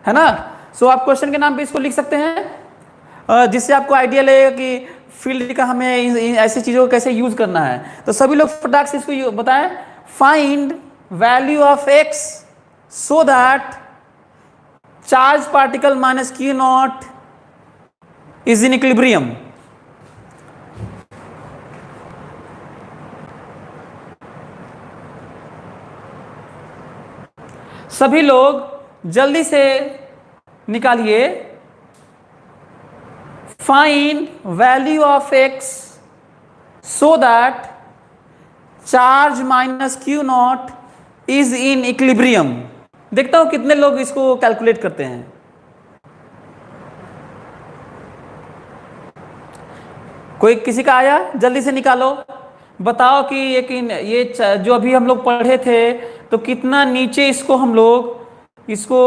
Speaker 1: है ना। सो आप क्वेश्चन के नाम पे इसको लिख सकते हैं, जिससे आपको आइडिया लगेगा कि फील्ड का हमें ऐसी चीज़ों को कैसे यूज करना है। तो सभी लोग फटाक से इसको बताएं, find value of x so that charge particle -Q0 is in equilibrium. जल्दी से निकालिए, find value of x so that charge minus Q not is in equilibrium. देखता हूं कितने लोग इसको कैलकुलेट करते हैं। कोई किसी का आया? जल्दी से निकालो, बताओ कि ये जो अभी हम लोग पढ़े थे तो कितना नीचे इसको हम लोग इसको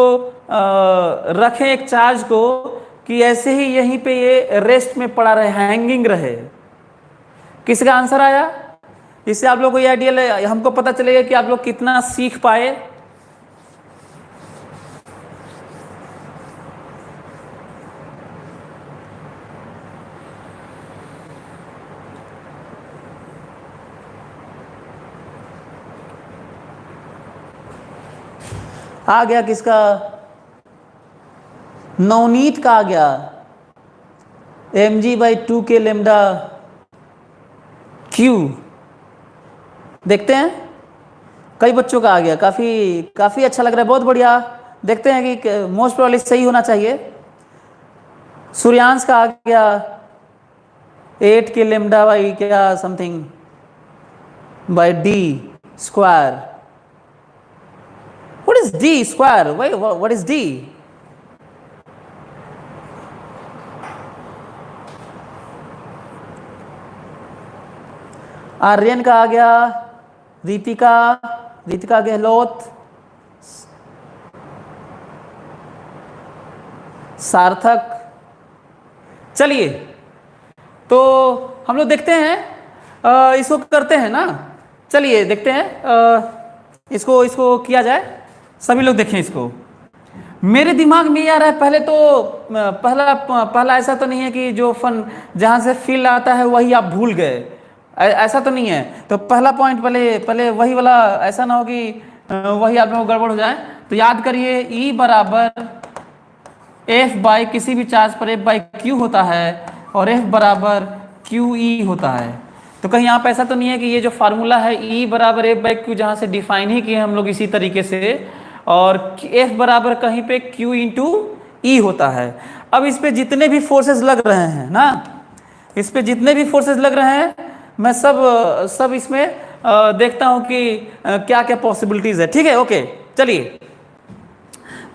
Speaker 1: रखें एक चार्ज को कि ऐसे ही यहीं पे ये रेस्ट में पड़ा रहे, हैंगिंग रहे। किसी का आंसर आया? इससे आप लोग को ये आइडिया हमको पता चलेगा कि आप लोग कितना सीख पाए। आ गया किसका? नवनीत का आ गया। mg/2k lambda Q. देखते हैं, कई बच्चों का आ गया, काफी अच्छा लग रहा है, बहुत बढ़िया। देखते हैं कि मोस्ट प्रोबेबली सही होना चाहिए। सूर्यांश का आ गया 8k लेमडा बाई क्या something by d square. What is d square? Why, what is d? Aryan का आ गया, रीतिका गहलोत, सार्थक। चलिए तो हम लोग देखते हैं, इसको करते हैं ना। चलिए देखते हैं, इसको किया जाए। सभी लोग देखें इसको। मेरे दिमाग में आ रहा है, पहले तो पहला ऐसा तो नहीं है कि जो फन जहाँ से फील आता है वही आप भूल गए, ऐसा तो नहीं है। तो पहला पॉइंट पहले वही वाला, ऐसा ना हो कि वही आप लोगों को गड़बड़ हो जाए। तो याद करिए E बराबर F बाई किसी भी चार्ज पर F बाई Q होता है और F बराबर QE होता है। तो कहीं यहाँ पे ऐसा तो नहीं है कि ये जो फार्मूला है E बराबर F बाई Q जहाँ से डिफाइन ही किए हम लोग इसी तरीके से, और F बराबर कहीं पे Q इंटू E होता है। अब इस पे जितने भी फोर्सेस लग रहे हैं ना, इस पे जितने भी फोर्सेस लग रहे हैं, मैं सब इसमें देखता हूँ कि क्या क्या पॉसिबिलिटीज है। ठीक है, ओके। चलिए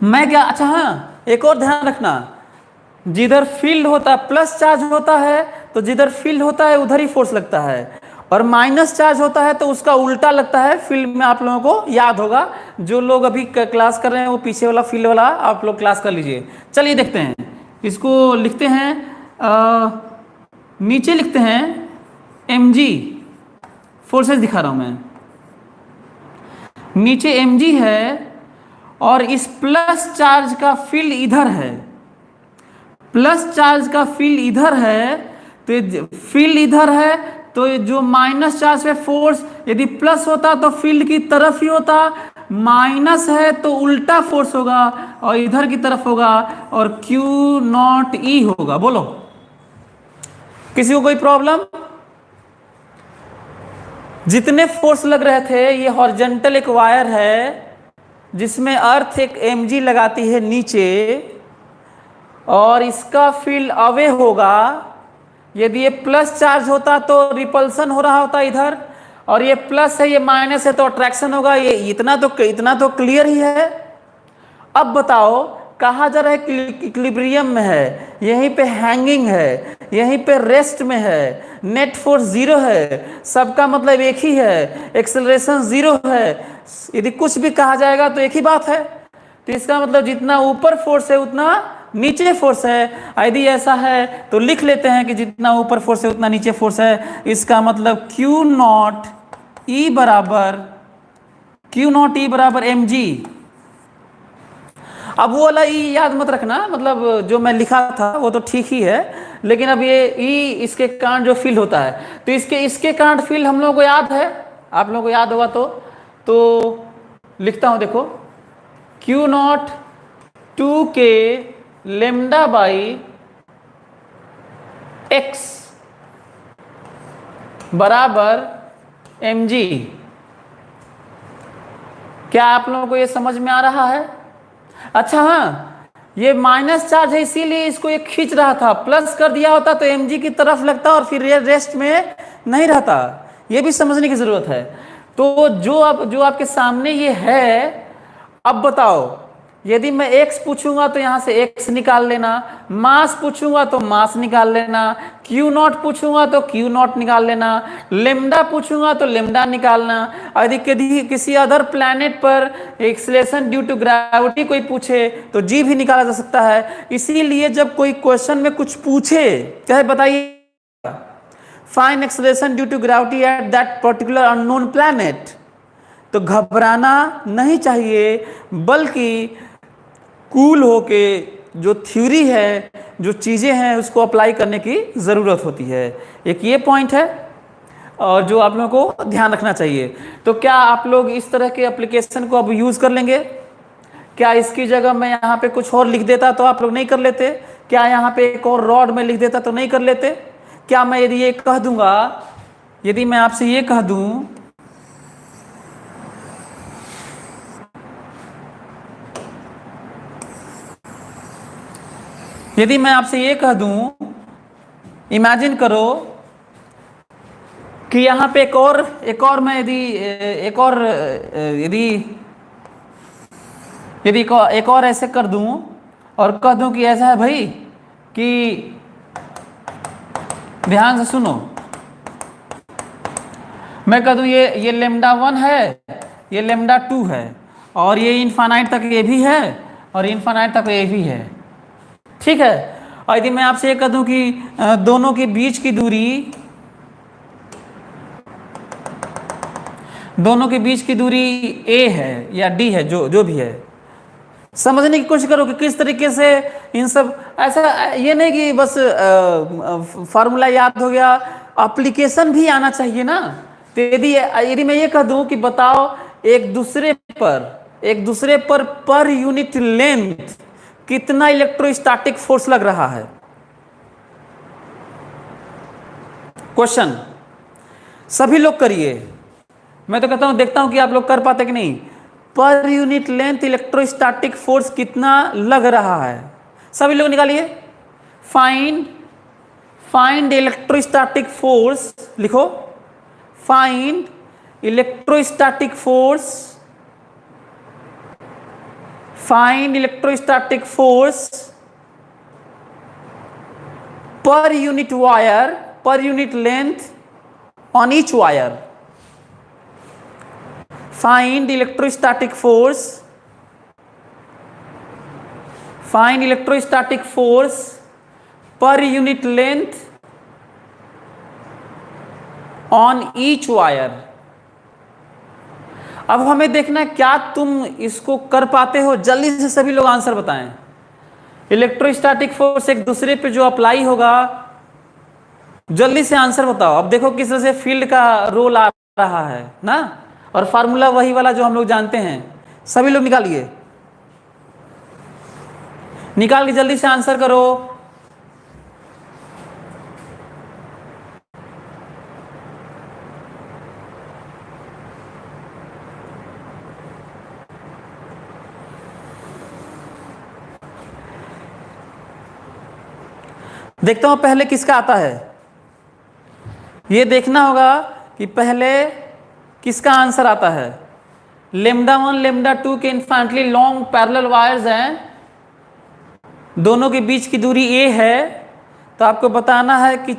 Speaker 1: मैं क्या, अच्छा हाँ, एक और ध्यान रखना, जिधर फील्ड होता है, प्लस चार्ज होता है तो जिधर फील्ड होता है उधर ही फोर्स लगता है, और माइनस चार्ज होता है तो उसका उल्टा लगता है। फील्ड में आप लोगों को याद होगा, जो लोग अभी क्लास कर रहे हैं वो पीछे वाला फील्ड वाला आप लोग क्लास कर लीजिए। चलिए देखते हैं, इसको लिखते हैं, नीचे लिखते हैं mg, फोर्सेस दिखा रहा हूं मैं, नीचे mg है और इस प्लस चार्ज का फील्ड इधर है, प्लस चार्ज का फील्ड इधर है, तो फील्ड इधर है तो जो माइनस चार्ज पे फोर्स यदि प्लस होता तो फील्ड की तरफ ही होता, माइनस है तो उल्टा फोर्स होगा और इधर की तरफ होगा और Q नॉट E होगा। बोलो, किसी को कोई प्रॉब्लम? जितने फोर्स लग रहे थे, ये हॉरिजॉन्टल एक वायर है जिसमें अर्थ एक mg लगाती है नीचे, और इसका फील्ड अवे होगा। यदि ये प्लस चार्ज होता तो रिपल्सन हो रहा होता इधर, और ये प्लस है ये माइनस है तो अट्रैक्शन होगा। ये इतना तो क्लियर ही है। अब बताओ, कहा जा रहा है इक्विलिब्रियम में है, यहीं पे हैंगिंग है, यहीं पे रेस्ट में है, नेट फोर्स जीरो है, सबका मतलब एक ही है, एक्सेलरेशन जीरो है। यदि कुछ भी कहा जाएगा तो एक ही बात है, तो इसका मतलब जितना ऊपर फोर्स है उतना नीचे फोर्स है। यदि ऐसा है तो लिख लेते हैं कि जितना ऊपर फोर्स है उतना नीचे फोर्स है। इसका मतलब Q नॉट E बराबर mg। अब वो वाला E याद मत रखना, मतलब जो मैं लिखा था वो तो ठीक ही है, लेकिन अब ये E इसके कारण जो फील्ड होता है, तो इसके कारण फील्ड हम लोगों को याद है, आप लोगों को याद होगा तो लिखता हूं, देखो Q not 2k lambda by x बराबर mg। क्या आप लोगों को ये समझ में आ रहा है? अच्छा हाँ, ये माइनस चार्ज है इसीलिए इसको ये खींच रहा था, प्लस कर दिया होता तो mg की तरफ लगता और फिर ये रेस्ट में नहीं रहता। ये भी समझने की जरूरत है। तो जो आपके सामने ये है, अब बताओ, यदि मैं x पूछूंगा तो यहां से x निकाल लेना, मास पूछूंगा तो मास निकाल लेना, क्यू नॉट पूछूंगा तो क्यू नॉट निकाल लेना, लेमडा पूछूंगा तो लेमडा निकालना। यदि किसी अदर प्लैनेट पर एक्सलेशन ड्यू टू ग्रेविटी कोई पूछे तो जी भी निकाला जा सकता है। इसीलिए जब कोई क्वेश्चन में कुछ पूछे, चाहे बताइए find acceleration due to gravity at that particular unknown planet, तो घबराना नहीं चाहिए, बल्कि कूल होके जो थ्योरी है, जो चीज़ें हैं, उसको अप्लाई करने की ज़रूरत होती है। एक ये पॉइंट है और जो आप लोगों को ध्यान रखना चाहिए। तो क्या आप लोग इस तरह के एप्लीकेशन को अब यूज़ कर लेंगे? क्या इसकी जगह मैं यहाँ पे कुछ और लिख देता तो आप लोग नहीं कर लेते? क्या यहाँ पे एक और रॉड में लिख देता तो नहीं कर लेते? क्या मैं यदि ये कह दूंगा, यदि मैं आपसे ये कह दूं, यदि मैं आपसे ये कह दूं, इमेजिन करो कि यहाँ पे एक और मैं यदि एक और यदि यदि एक और ऐसे कर दूं और कह दूं कि ऐसा है भाई कि ध्यान से सुनो, मैं कह दूं ये लेमडा 1 है, ये लेमडा 2 है, और ये इनफाइनाइट तक ये भी है और इनफाइनाइट तक ये भी है, ठीक है। और यदि मैं आपसे ये कह दूं कि दोनों के बीच की दूरी, दोनों के बीच की दूरी a है या d है, जो भी है, समझने की कोशिश करो कि किस तरीके से इन सब, ऐसा ये नहीं कि बस फार्मूला याद हो गया, एप्लीकेशन भी आना चाहिए ना। तो यदि मैं ये कह दूं कि बताओ एक दूसरे पर यूनिट लेंथ कितना इलेक्ट्रोस्टैटिक फोर्स लग रहा है? क्वेश्चन सभी लोग करिए, मैं तो कहता हूं देखता हूं कि आप लोग कर पाते कि नहीं। Per unit length electrostatic force कितना लग रहा है? सभी लोग निकालिए। फाइंड इलेक्ट्रोस्टैटिक फोर्स, लिखो find electrostatic force, find electrostatic force per unit wire, per unit length on each wire. Find electrostatic force, find electrostatic force per unit length on each wire। अब हमें देखना है क्या तुम इसको कर पाते हो। जल्दी से सभी लोग आंसर बताएं। इलेक्ट्रोस्टैटिक फोर्स एक दूसरे पे जो अप्लाई होगा, जल्दी से आंसर बताओ। अब देखो किस तरह से फील्ड का रोल आ रहा है ना, और फार्मूला वही वाला जो हम लोग जानते हैं। सभी लोग निकालिए, निकाल के जल्दी से आंसर करो। देखता हूं पहले किसका आता है। ये देखना होगा कि पहले किसका आंसर आता है। लेमडा 1 लेमडा 2 के इन्फाइनेटली लॉन्ग पैरेलल वायर्स हैं, दोनों के बीच की दूरी a है, तो आपको बताना है कि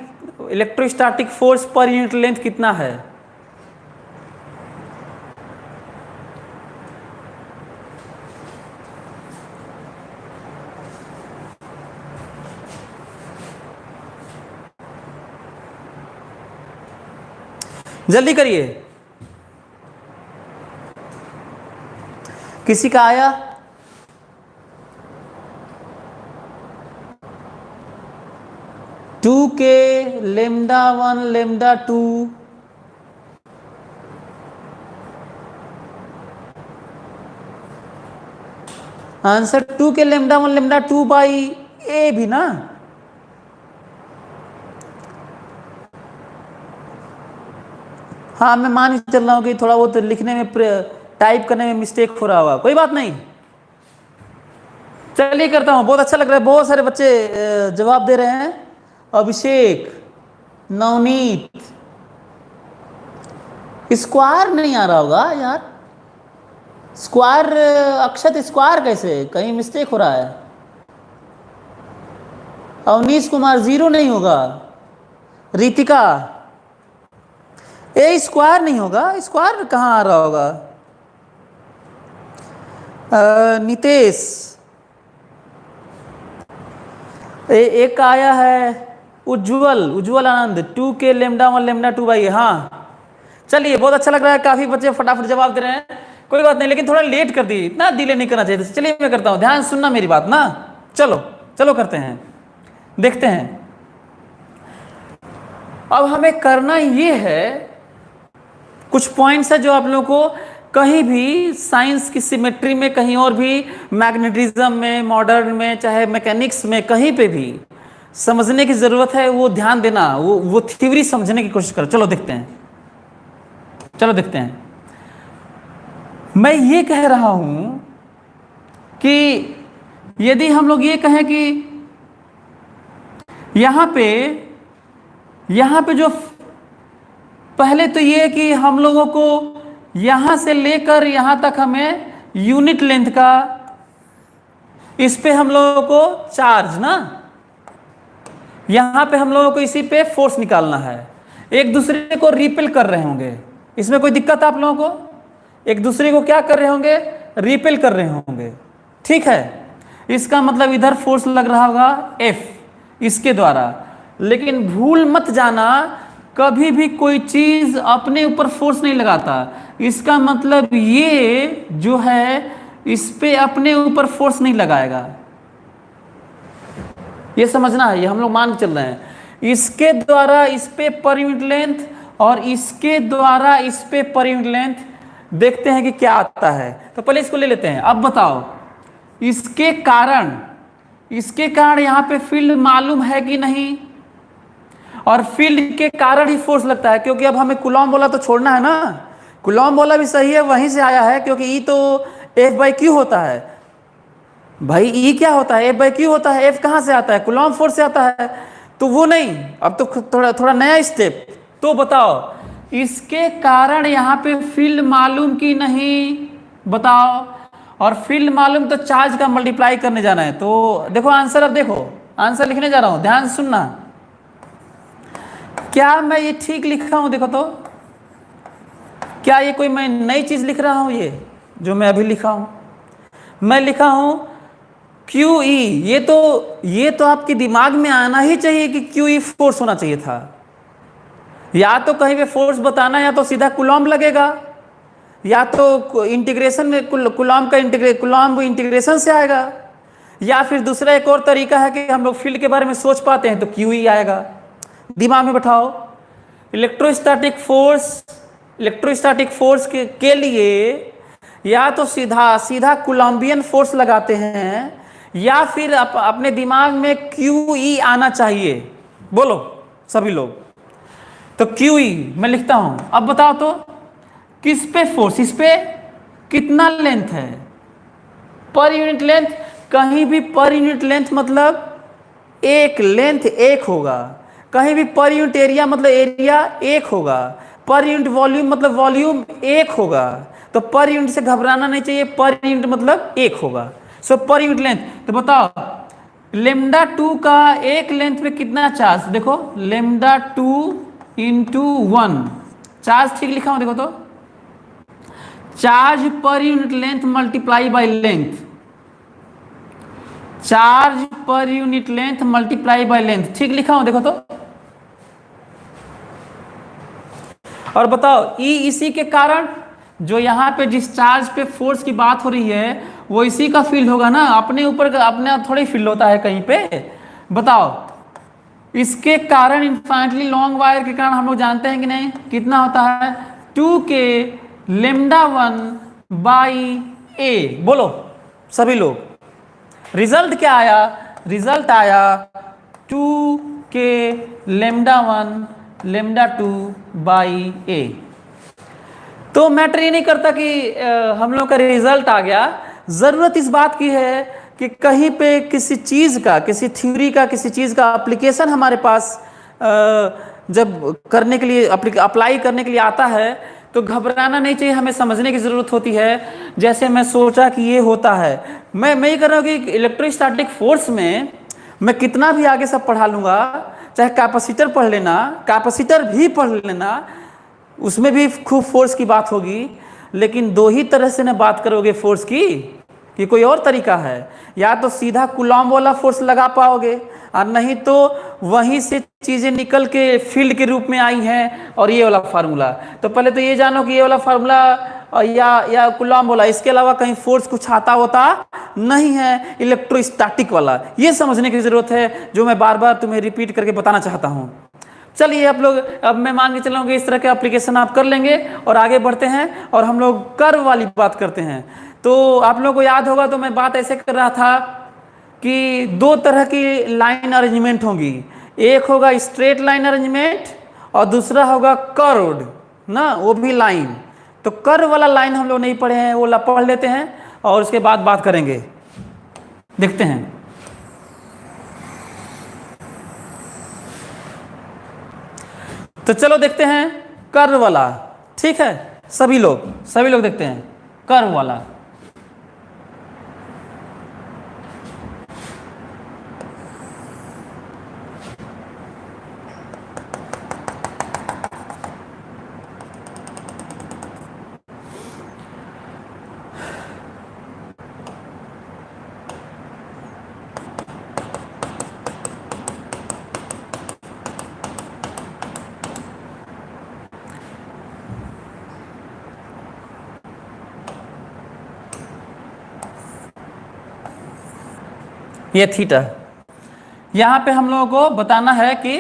Speaker 1: electrostatic force per unit length कितना है। जल्दी करिए, किसी का आया? टू के लेमडा 1 लेमडा 2, आंसर 2 के लेमडा 1 लेमडा 2 बाई ए भी ना। हाँ, मैं मान के चल रहा हूँ कि थोड़ा बहुत लिखने में, टाइप करने में मिस्टेक हो रहा होगा, कोई बात नहीं। चलिए करता हूं, बहुत अच्छा लग रहा है, बहुत सारे बच्चे जवाब दे रहे हैं। अभिषेक, नवनीत, स्क्वायर नहीं आ रहा होगा यार, स्क्वायर अक्षत स्क्वायर कैसे, कहीं मिस्टेक हो रहा है। अवनीश कुमार जीरो नहीं होगा। रितिका, ए स्क्वायर नहीं होगा, स्क्वायर कहाँ आ रहा होगा। नितेश, एक आया है उज्जवल आनंद, 2k लेमडा 1 लेमडा 2 बाई। हाँ चलिए, बहुत अच्छा लग रहा है, काफी बच्चे फटाफट जवाब दे रहे हैं। कोई बात नहीं, लेकिन थोड़ा लेट कर दी, इतना डिले नहीं करना चाहिए। चलिए मैं करता हूं, ध्यान सुनना मेरी बात ना। चलो चलो करते हैं, देखते हैं। अब हमें करना ये है, कुछ पॉइंट्स है जो आप लोगों को कहीं भी साइंस की सिमेट्री में, कहीं और भी मैग्नेटिज्म में, मॉडर्न में, चाहे मैकेनिक्स में, कहीं पे भी समझने की जरूरत है। वो ध्यान देना, वो थ्योरी समझने की कोशिश करो। चलो देखते हैं, चलो देखते हैं। मैं ये कह रहा हूं कि यदि हम लोग ये कहें कि यहां पे जो पहले तो ये कि हम लोगों को यहां से लेकर यहां तक हमें यूनिट लेंथ का, इस पे हम लोगों को चार्ज ना, यहां पे हम लोगों को इसी पे फोर्स निकालना है। एक दूसरे को रिपेल कर रहे होंगे, इसमें कोई दिक्कत है आप लोगों को? एक दूसरे को क्या कर रहे होंगे? रिपेल कर रहे होंगे, ठीक है। इसका मतलब इधर फोर्स लग रहा होगा F इसके द्वारा। लेकिन भूल मत जाना, कभी भी कोई चीज अपने ऊपर फोर्स नहीं लगाता। इसका मतलब ये जो है, इस पे अपने ऊपर फोर्स नहीं लगाएगा, ये समझना है। ये हम लोग मान के चल रहे हैं, इसके द्वारा इस पे पर यूनिट लेंथ और इसके द्वारा इस पे पर यूनिट लेंथ। देखते हैं कि क्या आता है। तो पहले इसको ले लेते हैं। अब बताओ, इसके कारण यहां पे फील्ड मालूम है कि नहीं? और फील्ड के कारण ही फोर्स लगता है, क्योंकि अब हमें कूलॉम बोला तो छोड़ना है ना। कूलॉम बोला भी सही है, वहीं से आया है, क्योंकि ई तो F/Q होता है भाई। ई क्या होता है? F/Q होता है। F कहां से आता है? कूलॉम फोर्स से आता है। तो वो नहीं, अब तो थोड़ा नया स्टेप। तो बताओ, इसके कारण यहां पे फील्ड मालूम कि नहीं? बताओ। और फील्ड मालूम तो चार्ज का मल्टीप्लाई करने जाना है। तो देखो आंसर, अब देखो आंसर लिखने जा रहा हूं, ध्यान सुनना। क्या मैं ये ठीक लिखा हूं? देखो तो, क्या ये कोई मैं नई चीज लिख रहा हूं? ये जो मैं अभी लिखा हूं, मैं लिखा हूं QE। ये तो आपके दिमाग में आना ही चाहिए कि QE फोर्स होना चाहिए था। या तो कहीं पे फोर्स बताना, या तो सीधा कूलॉम लगेगा, या तो इंटीग्रेशन में कूलॉम इंटीग्रेशन से आएगा, या फिर दूसरा एक और तरीका है कि हम लोग फील्ड के बारे में सोच पाते हैं तो QE आएगा। दिमाग में बैठाओ। इलेक्ट्रोस्टैटिक फोर्स के लिए या तो सीधा कूलॉम्बियन फोर्स लगाते हैं, या फिर अपने दिमाग में QE आना चाहिए। बोलो सभी लोग। तो QE मैं लिखता हूं। अब बताओ तो, किस पे फोर्स? इस पे कितना लेंथ है? Per unit length. कहीं भी पर यूनिट लेंथ मतलब एक लेंथ एक होगा, कहीं भी पर यूनिट एरिया मतलब एरिया एक होगा, पर यूनिट वॉल्यूम मतलब वॉल्यूम एक होगा। तो पर यूनिट से घबराना नहीं चाहिए, पर यूनिट मतलब एक होगा। सो पर यूनिट लेंथ। तो बताओ, लेमडा 2 का एक लेंथ में कितना चार्ज? देखो, लेमडा 2 इंटू 1 चार्ज, ठीक लिखा हूं देखो तो, charge per unit length multiply by length, charge per unit length multiply by length, ठीक लिखा हूं देखो तो। और बताओ, E इसी के कारण, जो यहां पे जिस चार्ज पे फोर्स की बात हो रही है वो इसी का फील्ड होगा ना, अपने ऊपर अपने थोड़ी फील्ड होता है कहीं पे। बताओ, इसके कारण इन्फाइनेटली लॉन्ग वायर के कारण हम लोग जानते हैं कि नहीं कितना होता है? 2k lambda 1 by A। बोलो सभी लोग, रिजल्ट क्या आया? रिजल्ट आया 2k lambda 1 lambda 2 by A। तो मैटर ये नहीं करता कि हम लोग का रिजल्ट आ गया। जरूरत इस बात की है कि कहीं पे किसी चीज़ का, किसी थ्योरी का, किसी चीज़ का एप्लीकेशन हमारे पास जब करने के लिए, अप्लाई करने के लिए आता है, तो घबराना नहीं चाहिए, हमें समझने की ज़रूरत होती है। जैसे मैं सोचा कि ये होता है, मैं ये कर रहा हूँ कि इलेक्ट्रोस्टैटिक फोर्स में मैं कितना भी आगे सब पढ़ा लूँगा, चाहे कैपेसिटर पढ़ लेना, कैपेसिटर भी पढ़ लेना, उसमें भी खूब फोर्स की बात होगी, लेकिन दो ही तरह से ना बात करोगे फोर्स की, कि कोई और तरीका है। या तो सीधा कूलॉम वाला फोर्स लगा पाओगे, और नहीं तो वहीं से चीज़ें निकल के फील्ड के रूप में आई हैं, और ये वाला फार्मूला। तो पहले तो ये जानो कि ये वाला फार्मूला या कूलॉम वाला, इसके अलावा कहीं फोर्स कुछ आता होता नहीं है, इलेक्ट्रोस्टैटिक वाला। ये समझने की ज़रूरत है, जो मैं बार बार तुम्हें रिपीट करके बताना चाहता हूँ। चलिए आप लोग, अब मैं मान के चलूँगा इस तरह के एप्लीकेशन आप कर लेंगे, और आगे बढ़ते हैं और हम लोग कर्व वाली बात करते हैं। तो आप लोगों को याद होगा, तो मैं बात ऐसे कर रहा था कि दो तरह की लाइन अरेंजमेंट होगी, एक होगा स्ट्रेट लाइन अरेंजमेंट और दूसरा होगा कर्व्ड ना, वो भी लाइन। तो कर्व वाला लाइन हम लोग नहीं पढ़े हैं, वो पढ़ लेते हैं और उसके बाद बात करेंगे, देखते हैं। तो चलो देखते हैं कर्व वाला, ठीक है, सभी लोग देखते हैं कर्व वाला। ये थीटा, यहाँ पे हम लोगों को बताना है कि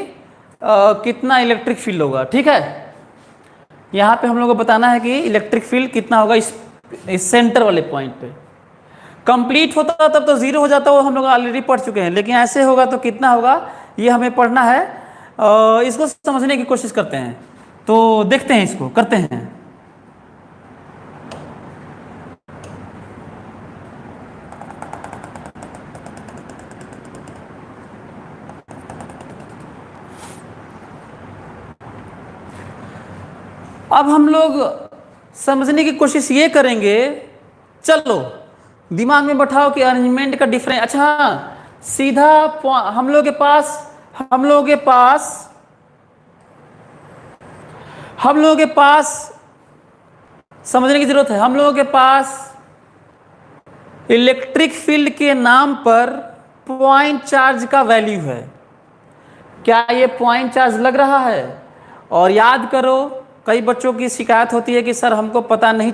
Speaker 1: कितना इलेक्ट्रिक फील्ड होगा, ठीक है। यहाँ पे हम लोगों को बताना है कि इलेक्ट्रिक फील्ड कितना होगा इस सेंटर वाले पॉइंट पे। कंप्लीट होता तब तो जीरो हो जाता, वो हम लोग ऑलरेडी पढ़ चुके हैं, लेकिन ऐसे होगा तो कितना होगा ये हमें पढ़ना है। इसको समझने की कोशिश करते हैं, तो देखते हैं, इसको करते हैं। अब हम लोग समझने की कोशिश ये करेंगे, चलो दिमाग में बैठाओ कि अरेंजमेंट का डिफरेंस। अच्छा, सीधा हम लोग के पास समझने की जरूरत है। हम लोगों के पास इलेक्ट्रिक फील्ड के नाम पर पॉइंट चार्ज का वैल्यू है। क्या ये पॉइंट चार्ज लग रहा है? और याद करो, कई बच्चों की शिकायत होती है कि सर हमको पता नहीं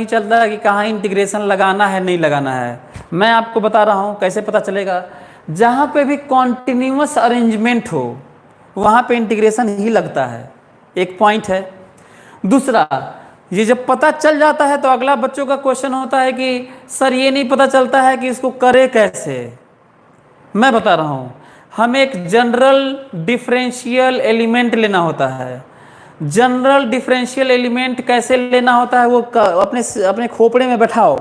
Speaker 1: चलता कि कहाँ इंटीग्रेशन लगाना है नहीं लगाना है। मैं आपको बता रहा हूँ कैसे पता चलेगा। जहाँ पे भी कॉन्टिन्यूअस अरेंजमेंट हो वहाँ पे इंटीग्रेशन ही लगता है, एक पॉइंट है। दूसरा, ये जब पता चल जाता है तो अगला बच्चों का क्वेश्चन होता है कि सर ये नहीं पता चलता है कि इसको करे कैसे। मैं बता रहा हूँ, हमें एक जनरल डिफरेंशियल एलिमेंट लेना होता है। जनरल डिफरेंशियल एलिमेंट कैसे लेना होता है वो अपने खोपड़े में बैठाओ।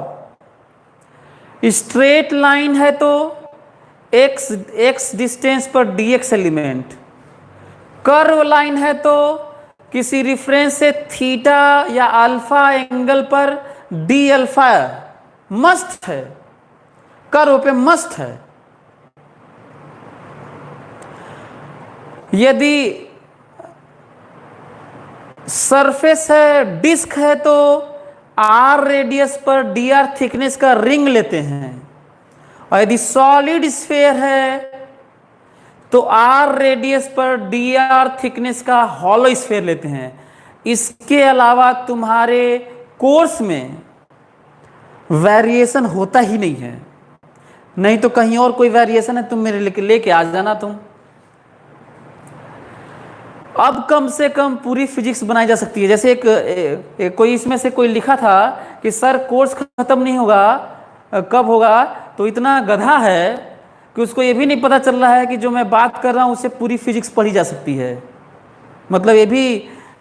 Speaker 1: स्ट्रेट लाइन है तो x डिस्टेंस पर dx एलिमेंट, कर्व लाइन है तो किसी रिफरेंस से थीटा या अल्फा एंगल पर d अल्फा मस्ट है, कर्व पे मस्ट है। यदि सरफेस है, डिस्क है, तो r रेडियस पर dr थिकनेस का रिंग लेते हैं। और यदि सॉलिड स्फीयर है तो r रेडियस पर dr थिकनेस का हॉलो स्फीयर लेते हैं। इसके अलावा तुम्हारे कोर्स में वेरिएशन होता ही नहीं है, नहीं तो कहीं और कोई वेरिएशन है तुम मेरे लेके आ जाना तुम। अब कम से कम पूरी फिजिक्स बनाई जा सकती है। जैसे एक कोई इसमें से कोई लिखा था कि सर कोर्स खत्म नहीं होगा, कब होगा, तो इतना गधा है कि उसको ये भी नहीं पता चल रहा है कि जो मैं बात कर रहा हूँ उससे पूरी फिजिक्स पढ़ी जा सकती है। मतलब ये भी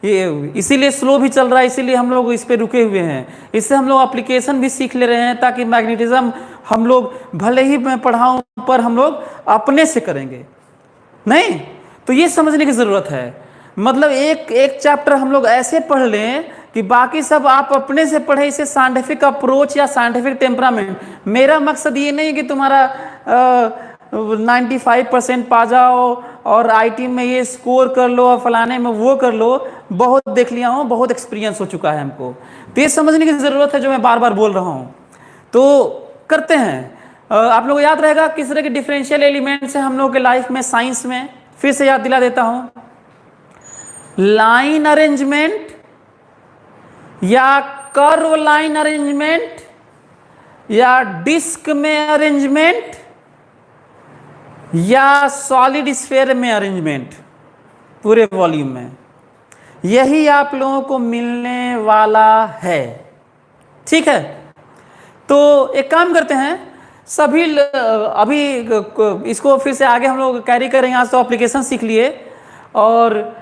Speaker 1: ये इसीलिए स्लो भी चल रहा है, इसीलिए हम लोग इस पे रुके हुए हैं। इससे हम लोग एप्लीकेशन भी सीख ले रहे हैं ताकि मैग्नेटिज्म हम लोग भले ही मैं पढ़ाऊं पर हम लोग अपने से करेंगे। नहीं तो ये समझने की ज़रूरत है, मतलब एक एक चैप्टर हम लोग ऐसे पढ़ लें कि बाकी सब आप अपने से पढ़े। इसे साइंटिफिक अप्रोच या साइंटिफिक टेम्परामेंट। मेरा मकसद ये नहीं कि तुम्हारा 95% पा जाओ और आईटी में ये स्कोर कर लो और फलाने में वो कर लो। बहुत देख लिया हूँ, बहुत एक्सपीरियंस हो चुका है हमको। तो ये समझने की ज़रूरत है जो मैं बार बार बोल रहा हूँ। तो करते हैं। आप लोगों को याद रहेगा किस तरह के डिफरेंशियल एलिमेंट्स हैं हम लोगों के लाइफ में, साइंस में। फिर से याद दिला देता हूँ। लाइन अरेंजमेंट या कर्व लाइन अरेंजमेंट या डिस्क में अरेंजमेंट या सॉलिड स्फीयर में अरेंजमेंट, पूरे वॉल्यूम में यही आप लोगों को मिलने वाला है। ठीक है, तो एक काम करते हैं, सभी अभी इसको फिर से आगे हम लोग कैरी करेंगे। आज तो एप्लीकेशन सीख लिए और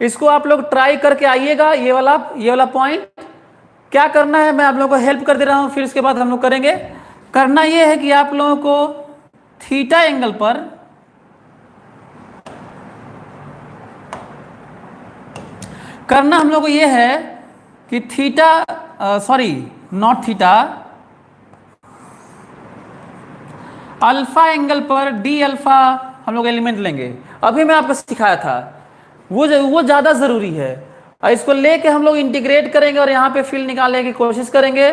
Speaker 1: इसको आप लोग ट्राई करके आइएगा। ये वाला पॉइंट क्या करना है मैं आप लोगों को हेल्प कर दे रहा हूं, फिर उसके बाद हम लोग करेंगे। करना ये है कि आप लोगों को थीटा एंगल पर करना हम लोग को ये है कि अल्फा एंगल पर डी अल्फा हम लोग एलिमेंट लेंगे। अभी मैं आपको सिखाया था, वो ज़्यादा ज़रूरी है। और इसको लेके हम लोग इंटीग्रेट करेंगे और यहाँ पे फील्ड निकालने की कोशिश करेंगे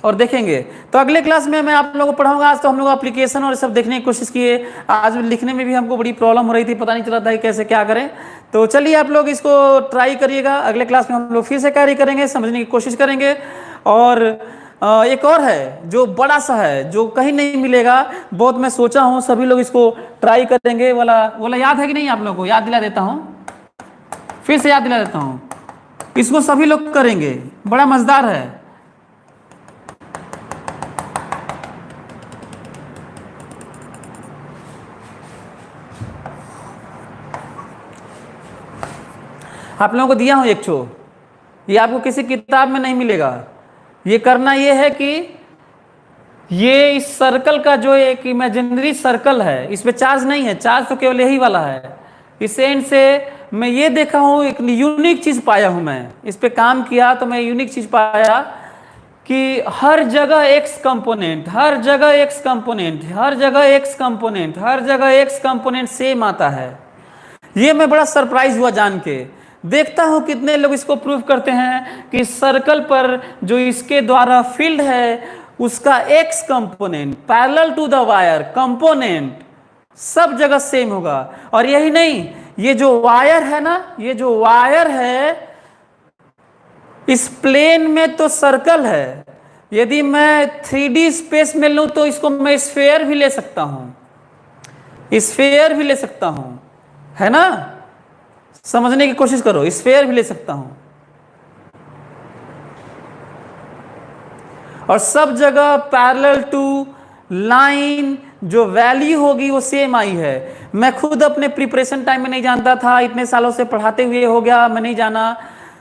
Speaker 1: और देखेंगे। तो अगले क्लास में मैं आप लोगों को पढ़ाऊंगा। आज तो हम लोग एप्लीकेशन और सब देखने की कोशिश किए। आज लिखने में भी हमको बड़ी प्रॉब्लम हो रही थी, पता नहीं चला था कि कैसे क्या करें। तो चलिए आप लोग इसको ट्राई करिएगा। अगले क्लास में हम लोग फिर से कैरी करेंगे, समझने की कोशिश करेंगे। और एक और है जो बड़ा सा है, जो कहीं नहीं मिलेगा, बहुत मैं सोचा हूँ सभी लोग इसको ट्राई करेंगे। वाला याद है कि नहीं आप लोगों को? याद दिला देता हूँ, फिर से याद दिला देता हूँ। इसको सभी लोग करेंगे, बड़ा मजेदार है। आप लोगों को दिया हूं एक छो, ये आपको किसी किताब में नहीं मिलेगा। ये करना ये है कि ये इस सर्कल का जो एक इमेजिनरी सर्कल है, इस पे चार्ज नहीं है, चार्ज तो केवल यही वाला है। इस एंड से मैं ये देखा हूँ, एक यूनिक चीज़ पाया हूँ। मैं इस पे काम किया तो मैं यूनिक चीज़ पाया कि हर जगह एक्स कंपोनेंट, हर जगह एक्स कंपोनेंट, हर जगह एक्स कंपोनेंट, हर जगह एक्स कंपोनेंट सेम आता है। ये मैं बड़ा सरप्राइज हुआ जान के। देखता हूँ कितने लोग इसको प्रूव करते हैं कि सर्कल पर जो इसके द्वारा फील्ड है उसका X component parallel to the wire component सब जगह सेम होगा। और यही नहीं, ये जो वायर है ना, ये जो वायर है इस प्लेन में तो सर्कल है। यदि मैं 3D स्पेस में लूं तो इसको मैं स्फीयर भी ले सकता हूं, स्फीयर भी ले सकता हूं, है ना? समझने की कोशिश करो, स्फीयर भी ले सकता हूं। और सब जगह पैरेलल टू लाइन जो वैल्यू होगी वो सेम आई है। मैं खुद अपने प्रिपरेशन टाइम में नहीं जानता था, इतने सालों से पढ़ाते हुए हो गया मैं नहीं जाना।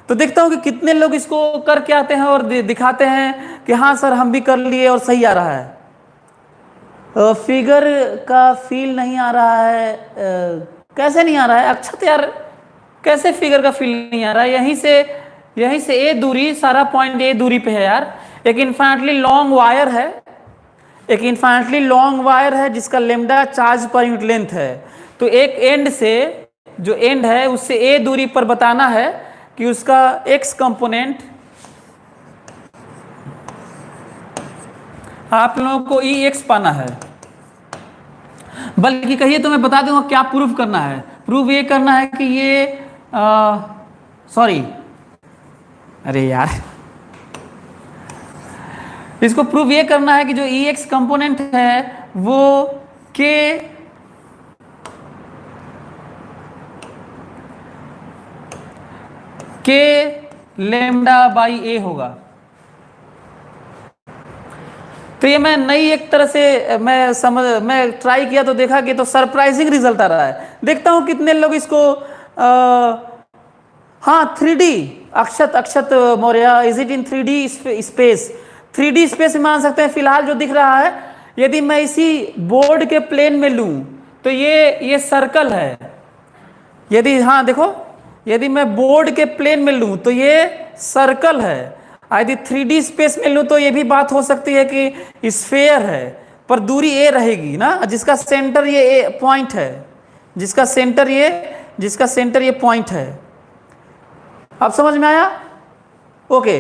Speaker 1: तो देखता हूं कि कितने लोग इसको करके आते हैं और दिखाते हैं कि हाँ सर हम भी कर लिए और सही आ रहा है। फिगर का फील नहीं आ रहा है। कैसे नहीं आ रहा है? अच्छा तो यार कैसे फिगर का फील नहीं आ रहा है? यहीं से ए दूरी, सारा पॉइंट ए दूरी पे है यार। एक इन्फिनिटली लॉन्ग वायर है, एक इन्फिनिटली लॉन्ग वायर है जिसका lambda charge per unit length है। तो एक एंड से जो एंड है उससे ए दूरी पर बताना है कि उसका एक्स कंपोनेंट आप लोगों को ई एक्स पाना है। बल्कि कहिए तो मैं बता दूंगा क्या प्रूफ करना है। प्रूफ ये करना है कि ये अरे यार, इसको प्रूफ ये करना है कि जो ई एक्स कंपोनेंट है वो के लेमडा बाई ए होगा। तो ये मैं नई एक तरह से मैं ट्राई किया तो देखा कि तो सरप्राइजिंग रिजल्ट आ रहा है। देखता हूं कितने लोग इसको हाँ 3D, Akshat Akshat Maurya, is it in 3D space? 3D space में मान सकते हैं। फिलहाल जो दिख रहा है, यदि मैं इसी बोर्ड के प्लेन में लूं तो ये सर्कल है। यदि, हाँ देखो, यदि मैं बोर्ड के प्लेन में लूं तो ये सर्कल है। यदि 3D स्पेस में लूं तो ये भी बात हो सकती है कि स्फेयर है, पर दूरी ए रहेगी ना, जिसका सेंटर ये पॉइंट है, जिसका सेंटर ये पॉइंट है। अब समझ में आया? ओके,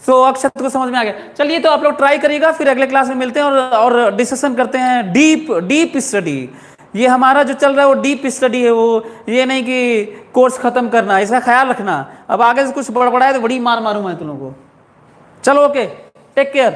Speaker 1: सो अक्षत को समझ में आ गया। चलिए, तो आप लोग ट्राई करिएगा, फिर अगले क्लास में मिलते हैं और डिस्कशन करते हैं डीप स्टडी। ये हमारा जो चल रहा है वो डीप स्टडी है, वो ये नहीं कि कोर्स खत्म करना, इसका ख्याल रखना। अब आगे से कुछ बड़बड़ा है तो बड़ी मार मारूं मैं तुम लोगों को। चलो, ओके, टेक केयर।